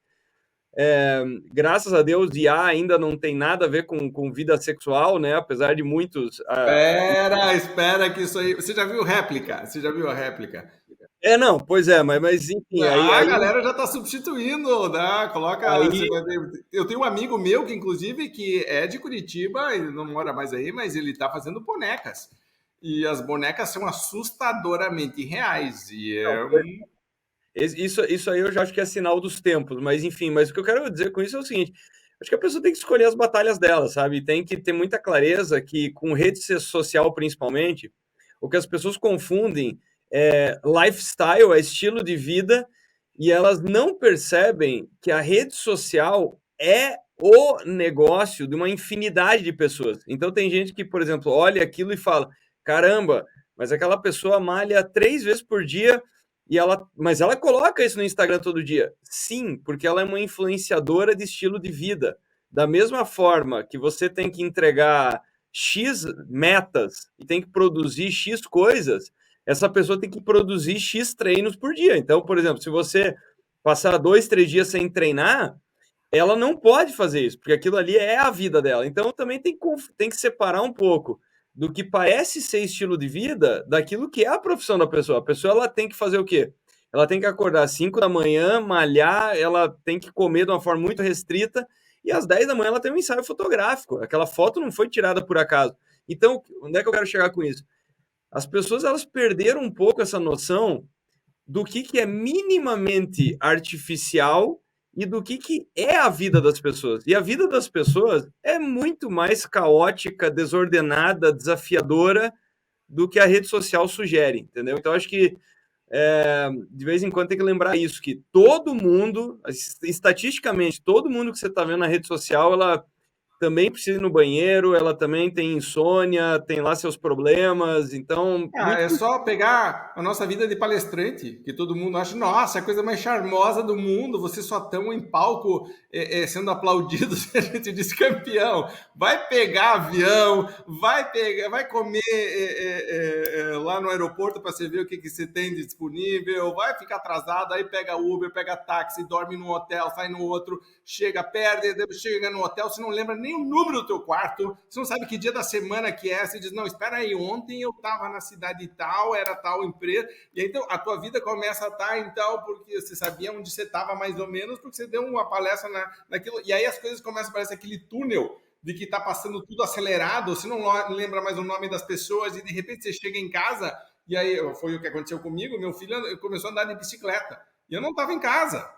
Graças a Deus, IA ainda não tem nada a ver com vida sexual, né? Apesar de muitos. Espera que isso aí. Você já viu réplica? Você já viu a réplica? Não, pois é, mas enfim. A galera já está substituindo, né? Coloca. Aí, eu tenho um amigo meu que, inclusive, que é de Curitiba, ele não mora mais aí, mas ele está fazendo bonecas. E as bonecas são assustadoramente reais. Isso aí eu já acho que é sinal dos tempos, mas enfim, mas o que eu quero dizer com isso é o seguinte: acho que a pessoa tem que escolher as batalhas dela, sabe? Tem que ter muita clareza que, com rede social principalmente, o que as pessoas confundem lifestyle, é estilo de vida, e elas não percebem que a rede social é o negócio de uma infinidade de pessoas. Então tem gente que, por exemplo, olha aquilo e fala: caramba, mas aquela pessoa malha 3 vezes por dia mas ela coloca isso no Instagram todo dia. Sim, porque ela é uma influenciadora de estilo de vida. Da mesma forma que você tem que entregar X metas e tem que produzir X coisas, essa pessoa tem que produzir X treinos por dia. Então, por exemplo, se você passar 2, 3 dias sem treinar, ela não pode fazer isso, porque aquilo ali é a vida dela. Então, também tem que separar um pouco do que parece ser estilo de vida daquilo que é a profissão da pessoa. A pessoa ela tem que fazer o quê? Ela tem que acordar às 5 da manhã, malhar, ela tem que comer de uma forma muito restrita, e às 10 da manhã ela tem um ensaio fotográfico. Aquela foto não foi tirada por acaso. Então, onde é que eu quero chegar com isso? As pessoas elas perderam um pouco essa noção do que é minimamente artificial e do que é a vida das pessoas. E a vida das pessoas é muito mais caótica, desordenada, desafiadora do que a rede social sugere, entendeu? Então, acho que de vez em quando tem que lembrar isso, que todo mundo, estatisticamente, todo mundo que você está vendo na rede social, ela também precisa ir no banheiro, ela também tem insônia, tem lá seus problemas, então... É só pegar a nossa vida de palestrante, que todo mundo acha, nossa, a coisa mais charmosa do mundo, vocês só estão em palco sendo aplaudidos, a gente diz campeão. Vai pegar avião, vai comer lá no aeroporto para você ver o que você tem disponível, vai ficar atrasado, aí pega Uber, pega táxi, dorme num hotel, sai no outro, chega, perde, chega no hotel, você não lembra nem o número do teu quarto, você não sabe que dia da semana que é, você diz, não, espera aí, ontem eu estava na cidade tal, era tal empresa, e então a tua vida começa a estar em tal, porque você sabia onde você estava mais ou menos, porque você deu uma palestra naquilo, e aí as coisas começam a parecer aquele túnel de que está passando tudo acelerado, você não lembra mais o nome das pessoas, e de repente você chega em casa, e aí foi o que aconteceu comigo, meu filho começou a andar de bicicleta, e eu não estava em casa.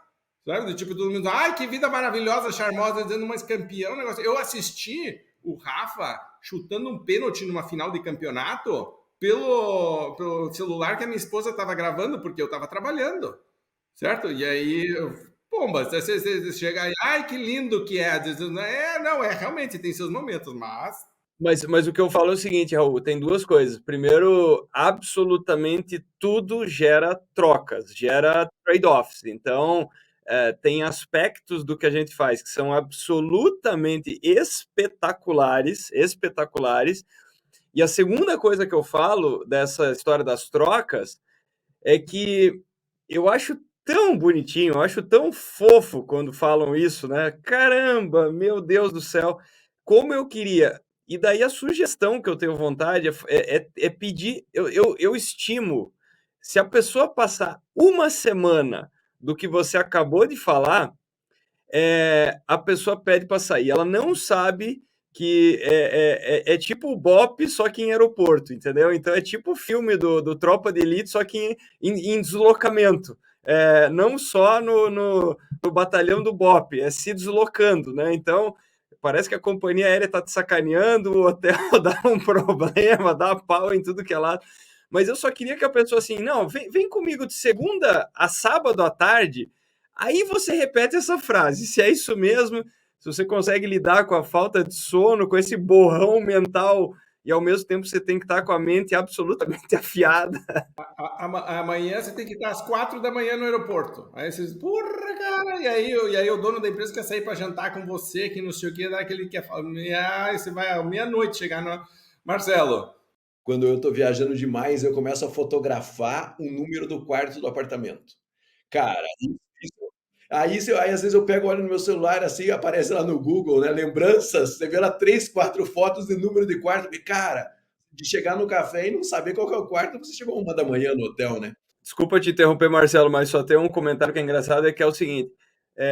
Sabe? Do tipo, todo mundo, ai, que vida maravilhosa, charmosa, dizendo, mas campeão, negócio. Eu assisti o Rafa chutando um pênalti numa final de campeonato pelo celular que a minha esposa estava gravando, porque eu estava trabalhando, certo? E aí, pomba, você chega aí, ai, que lindo que é. Não, realmente tem seus momentos, mas Mas o que eu falo é o seguinte, Raul, tem duas coisas. Primeiro, absolutamente tudo gera trocas, gera trade-offs. Então, tem aspectos do que a gente faz que são absolutamente espetaculares, espetaculares. E a segunda coisa que eu falo dessa história das trocas é que eu acho tão bonitinho, eu acho tão fofo quando falam isso, né? Caramba, meu Deus do céu, como eu queria. E daí a sugestão que eu tenho vontade é pedir, eu estimo, se a pessoa passar uma semana do que você acabou de falar, a pessoa pede para sair. Ela não sabe que é tipo o BOP, só que em aeroporto, entendeu? Então é tipo o filme do Tropa de Elite, só que em deslocamento. Não só no batalhão do BOP, é se deslocando, né? Então parece que a companhia aérea está te sacaneando, o hotel dá um problema, dá pau em tudo que é lado. Mas eu só queria que a pessoa assim, não, vem comigo de segunda a sábado à tarde. Aí você repete essa frase, se é isso mesmo, se você consegue lidar com a falta de sono, com esse borrão mental, e ao mesmo tempo você tem que estar com a mente absolutamente afiada. amanhã você tem que estar às 4 da manhã no aeroporto. Aí você diz, porra, cara, e aí o dono da empresa quer sair para jantar com você, que não sei o que, daquele que quer falar, você vai à meia-noite chegar no... Marcelo. Quando eu estou viajando demais, eu começo a fotografar o número do quarto do apartamento. Cara, aí às vezes eu pego, olho no meu celular, assim, aparece lá no Google, né? Lembranças, você vê lá 3, 4 fotos de número de quarto, e, cara, de chegar no café e não saber qual que é o quarto, você chegou 1 da manhã no hotel, né? Desculpa te interromper, Marcelo, mas só tem um comentário que é engraçado, que é o seguinte,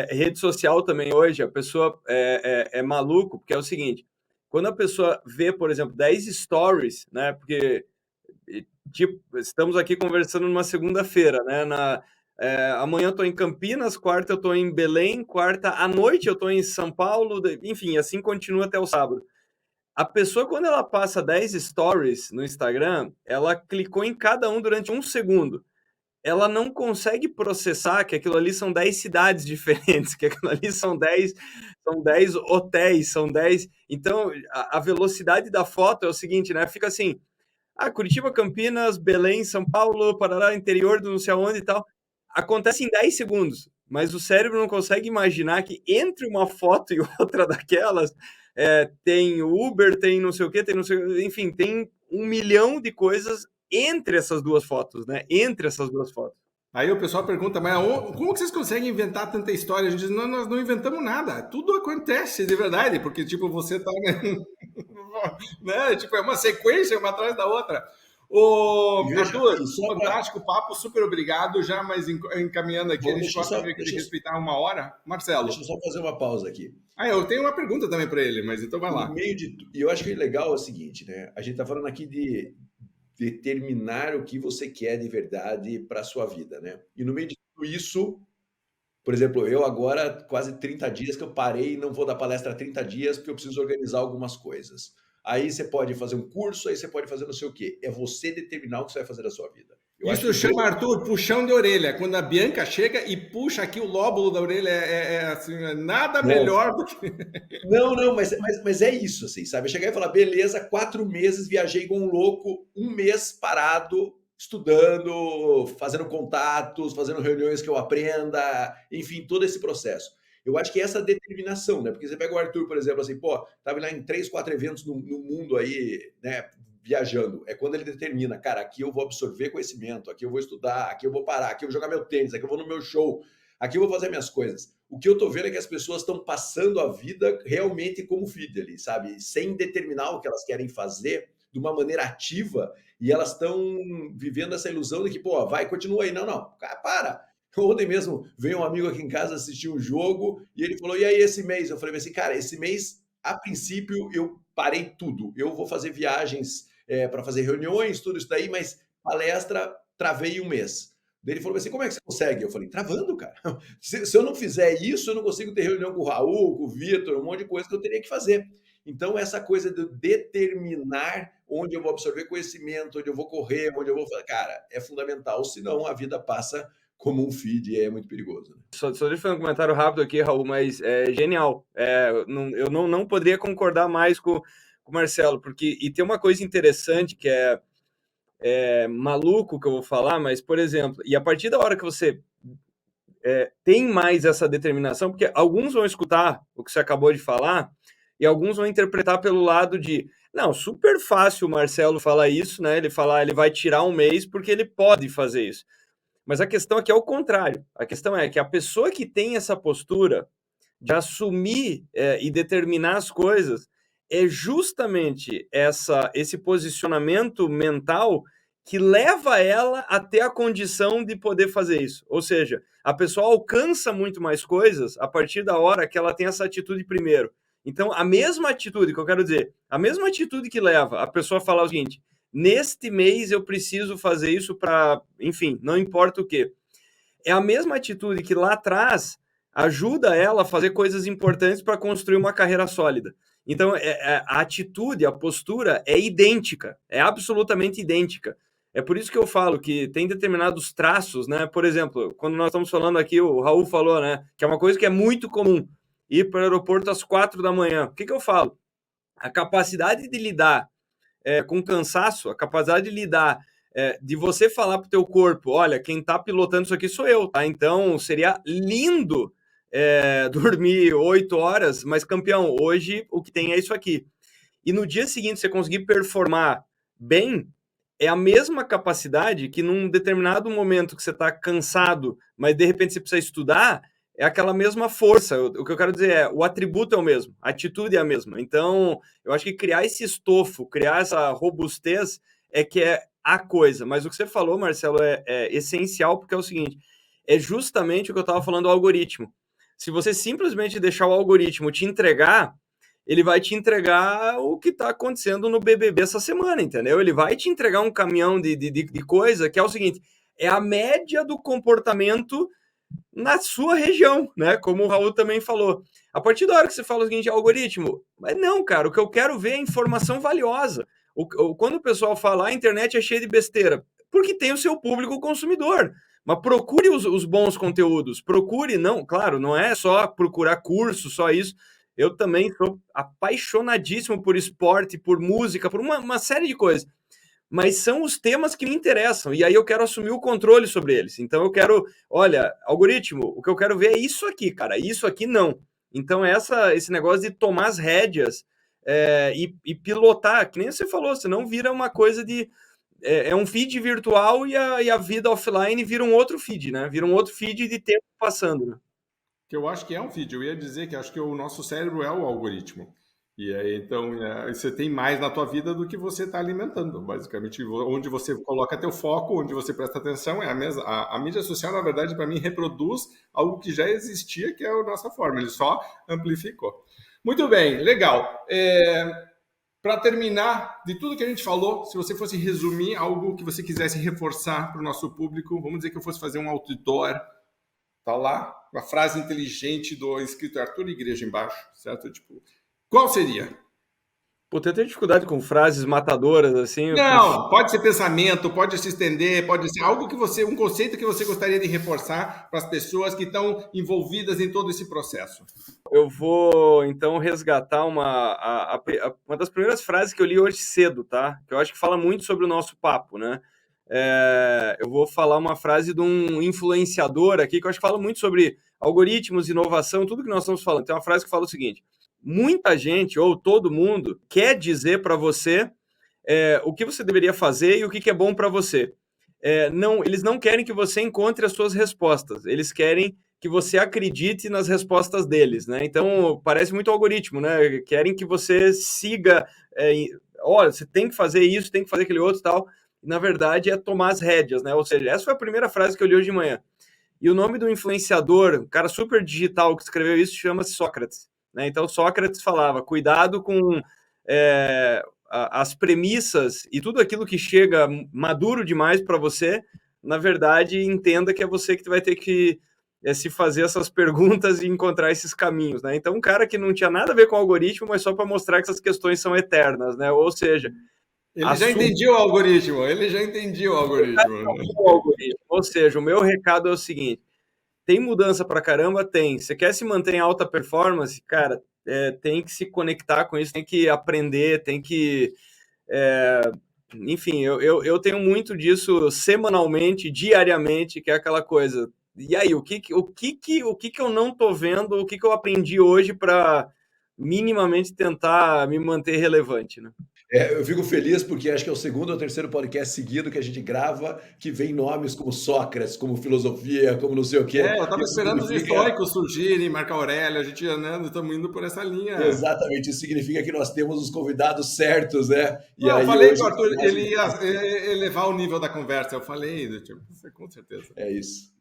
rede social também hoje, a pessoa é maluco, porque é o seguinte, quando a pessoa vê, por exemplo, 10 stories, né, porque tipo, estamos aqui conversando numa segunda-feira, né, amanhã eu estou em Campinas, quarta eu estou em Belém, quarta à noite eu estou em São Paulo, enfim, assim continua até o sábado. A pessoa, quando ela passa 10 stories no Instagram, ela clicou em cada um durante 1 segundo. Ela não consegue processar que aquilo ali são 10 cidades diferentes, que aquilo ali são 10 hotéis, são 10... Então, a velocidade da foto é o seguinte, né? Fica assim, Curitiba, Campinas, Belém, São Paulo, Parará, interior do não sei aonde e tal. Acontece em 10 segundos, mas o cérebro não consegue imaginar que entre uma foto e outra daquelas tem Uber, tem não sei o que, tem não sei, enfim, tem 1 milhão de coisas entre essas duas fotos, né? Entre essas duas fotos. Aí o pessoal pergunta, mas como que vocês conseguem inventar tanta história? A gente diz, não, nós não inventamos nada. Tudo acontece de verdade, porque, tipo, você tá... né? Tipo, é uma sequência, uma atrás da outra. Arthur, fantástico papo, super obrigado. Já, mas encaminhando aqui, a gente gosta de respeitar 1 hora. Marcelo. Deixa eu só fazer uma pausa aqui. Eu tenho uma pergunta também para ele, mas então vai lá. No meio de... E eu acho que o legal é o seguinte, né? A gente tá falando aqui de determinar o que você quer de verdade para a sua vida, né? E no meio de tudo isso, por exemplo, eu agora, quase 30 dias que eu parei, não vou dar palestra há 30 dias, porque eu preciso organizar algumas coisas. Aí você pode fazer um curso, aí você pode fazer não sei o quê. É você determinar o que você vai fazer da sua vida. Isso chama, Arthur, puxão de orelha. Quando a Bianca chega e puxa aqui o lóbulo da orelha, assim, nada melhor do que... Não, mas é isso, assim, sabe? Eu cheguei e falar, beleza, 4 meses, viajei com um louco, 1 mês parado, estudando, fazendo contatos, fazendo reuniões que eu aprenda, enfim, todo esse processo. Eu acho que essa determinação, né? Porque você pega o Arthur, por exemplo, assim, tava lá em 3, 4 eventos no mundo aí, né? Viajando. É quando ele determina, cara, aqui eu vou absorver conhecimento, aqui eu vou estudar, aqui eu vou parar, aqui eu vou jogar meu tênis, aqui eu vou no meu show, aqui eu vou fazer minhas coisas. O que eu tô vendo é que as pessoas estão passando a vida realmente como feed ali, sabe? Sem determinar o que elas querem fazer de uma maneira ativa, e elas estão vivendo essa ilusão de que, vai, continua aí. Não, cara, para! Ontem mesmo veio um amigo aqui em casa assistir um jogo e ele falou, e aí esse mês? Eu falei assim, cara, esse mês, a princípio, eu parei tudo. Eu vou fazer viagens para fazer reuniões, tudo isso daí, mas palestra, travei 1 mês. Daí ele falou assim, como é que você consegue? Eu falei, travando, cara. Se eu não fizer isso, eu não consigo ter reunião com o Raul, com o Vitor, um monte de coisa que eu teria que fazer. Então, essa coisa de determinar onde eu vou absorver conhecimento, onde eu vou correr, onde eu vou... Cara, é fundamental, senão a vida passa como um feed e é muito perigoso. Né? Só deixa eu fazer um comentário rápido aqui, Raul, mas é genial. Eu não poderia concordar mais com o Marcelo, porque e tem uma coisa interessante que é maluco que eu vou falar, mas, por exemplo, e a partir da hora que você tem mais essa determinação, porque alguns vão escutar o que você acabou de falar e alguns vão interpretar pelo lado de, não, super fácil o Marcelo falar isso, né? Ele vai tirar um mês porque ele pode fazer isso. Mas a questão aqui é o contrário. A questão é que a pessoa que tem essa postura de assumir e determinar as coisas é justamente esse posicionamento mental que leva ela até a condição de poder fazer isso. Ou seja, a pessoa alcança muito mais coisas a partir da hora que ela tem essa atitude primeiro. Então, a mesma atitude que eu quero dizer, a mesma atitude que leva a pessoa a falar o seguinte, neste mês eu preciso fazer isso para, enfim, não importa o quê. É a mesma atitude que lá atrás ajuda ela a fazer coisas importantes para construir uma carreira sólida. Então, a atitude, a postura é idêntica, é absolutamente idêntica. É por isso que eu falo que tem determinados traços, né? Por exemplo, quando nós estamos falando aqui, o Raul falou, né? Que é uma coisa que é muito comum, ir para o aeroporto às 4 da manhã. O que eu falo? A capacidade de lidar com cansaço, a capacidade de lidar, de você falar para o teu corpo, olha, quem está pilotando isso aqui sou eu, tá? Então, seria lindo dormir 8 horas, mas, campeão, hoje o que tem é isso aqui. E no dia seguinte, você conseguir performar bem, é a mesma capacidade que num determinado momento que você está cansado, mas de repente você precisa estudar, é aquela mesma força. O que eu quero dizer é, o atributo é o mesmo, a atitude é a mesma. Então, eu acho que criar esse estofo, criar essa robustez que é a coisa. Mas o que você falou, Marcelo, é essencial, porque é o seguinte, é justamente o que eu estava falando do algoritmo. Se você simplesmente deixar o algoritmo te entregar, ele vai te entregar o que está acontecendo no BBB essa semana, entendeu? Ele vai te entregar um caminhão de coisa que é o seguinte, é a média do comportamento na sua região, né? Como o Raul também falou. A partir da hora que você fala o seguinte, algoritmo, mas não, cara, o que eu quero ver é informação valiosa. Quando o pessoal fala, a internet é cheia de besteira, porque tem o seu público consumidor. Mas procure os bons conteúdos, procure, não, claro, não é só procurar curso, só isso. Eu também sou apaixonadíssimo por esporte, por música, por uma série de coisas. Mas são os temas que me interessam, e aí eu quero assumir o controle sobre eles. Então eu quero, olha, algoritmo, o que eu quero ver é isso aqui, cara, isso aqui não. Então esse negócio de tomar as rédeas e pilotar, que nem você falou, senão vira uma coisa de... É um feed virtual e a vida offline vira um outro feed, né? Vira um outro feed de tempo passando, né? Que eu acho que é um feed. Eu ia dizer que acho que o nosso cérebro é o algoritmo. E aí, então, você tem mais na tua vida do que você está alimentando. Basicamente, onde você coloca teu foco, onde você presta atenção, é a mesma. A mídia social, na verdade, para mim, reproduz algo que já existia, que é a nossa forma. Ele só amplificou. Muito bem, legal. Para terminar, de tudo que a gente falou, se você fosse resumir algo que você quisesse reforçar para o nosso público, vamos dizer que eu fosse fazer um outdoor, tá lá, uma frase inteligente do escrito Arthur Igreja embaixo, certo? Tipo, qual seria? Pô, eu tenho dificuldade com frases matadoras, assim. Não, pode ser pensamento, pode se estender, pode ser algo que um conceito que você gostaria de reforçar para as pessoas que estão envolvidas em todo esse processo. Eu vou, então, resgatar uma das primeiras frases que eu li hoje cedo, tá? Que eu acho que fala muito sobre o nosso papo, né? Eu vou falar uma frase de um influenciador aqui, que eu acho que fala muito sobre algoritmos, inovação, tudo que nós estamos falando. Tem uma frase que fala o seguinte, muita gente, ou todo mundo, quer dizer para você o que você deveria fazer e o que é bom para você. Eles não querem que você encontre as suas respostas, eles querem que você acredite nas respostas deles, né? Então, parece muito algoritmo, né? Querem que você siga, olha, você tem que fazer isso, tem que fazer aquele outro e tal. Na verdade, é tomar as rédeas, né? Ou seja, essa foi a primeira frase que eu li hoje de manhã. E o nome do influenciador, um cara super digital que escreveu isso, chama-se Sócrates, né? Então, Sócrates falava, cuidado com as premissas e tudo aquilo que chega maduro demais para você, na verdade, entenda que é você que vai ter que se fazer essas perguntas e encontrar esses caminhos, né? Então, um cara que não tinha nada a ver com o algoritmo, mas só para mostrar que essas questões são eternas, né? Ou seja... Ele já entendia o algoritmo, Ou seja, o meu recado é o seguinte, tem mudança pra caramba? Tem. Você quer se manter em alta performance? Cara, tem que se conectar com isso, tem que aprender, tem que... enfim, eu tenho muito disso semanalmente, diariamente, que é aquela coisa. E aí, o que eu não tô vendo, o que eu aprendi hoje para minimamente tentar me manter relevante, né? Eu fico feliz porque acho que é o segundo ou terceiro podcast seguido que a gente grava que vem nomes como Sócrates, como filosofia, como não sei o quê. Eu estava esperando os estoicos surgirem, Marco Aurélio, a gente estamos indo por essa linha. Exatamente, isso significa que nós temos os convidados certos, né? E aí, eu falei que o Arthur ele ia elevar o nível da conversa, eu falei, com certeza. É isso.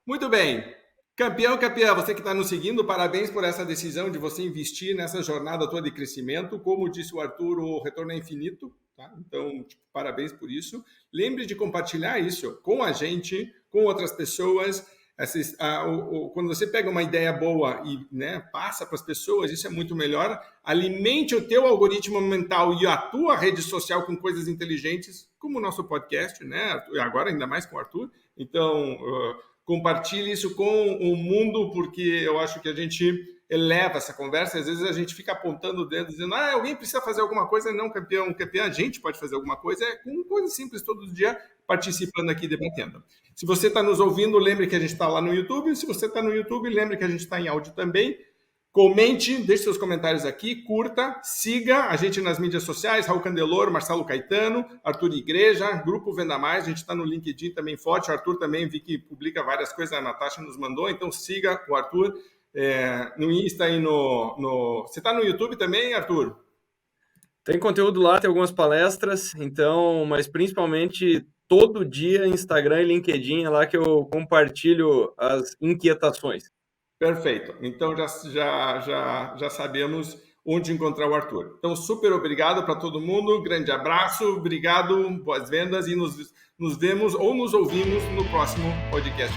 Muito bem. Campeão, você que está nos seguindo, parabéns por essa decisão de você investir nessa jornada toda de crescimento. Como disse o Arthur, o retorno é infinito, tá? Então, parabéns por isso. Lembre de compartilhar isso com a gente, com outras pessoas. Quando você pega uma ideia boa e passa para as pessoas, isso é muito melhor. Alimente o teu algoritmo mental e a tua rede social com coisas inteligentes, como o nosso podcast, né? Agora ainda mais com o Arthur. Então... compartilhe isso com o mundo, porque eu acho que a gente eleva essa conversa. Às vezes a gente fica apontando o dedo, dizendo, alguém precisa fazer alguma coisa. Não, campeão, a gente pode fazer alguma coisa. Com coisas simples todo dia, participando aqui, debatendo. Se você está nos ouvindo, lembre que a gente está lá no YouTube. Se você está no YouTube, lembre que a gente está em áudio também. Comente, deixe seus comentários aqui, curta, siga a gente nas mídias sociais, Raul Candeloro, Marcelo Caetano, Arthur Igreja, Grupo Venda Mais, a gente está no LinkedIn também forte, o Arthur também vi que publica várias coisas, a Natasha nos mandou, então siga o Arthur no Insta e no... Você está no YouTube também, Arthur? Tem conteúdo lá, tem algumas palestras, então, mas principalmente todo dia Instagram e LinkedIn é lá que eu compartilho as inquietações. Perfeito. Então já sabemos onde encontrar o Arthur. Então, super obrigado para todo mundo. Grande abraço, obrigado, boas vendas e nos vemos ou nos ouvimos no próximo podcast.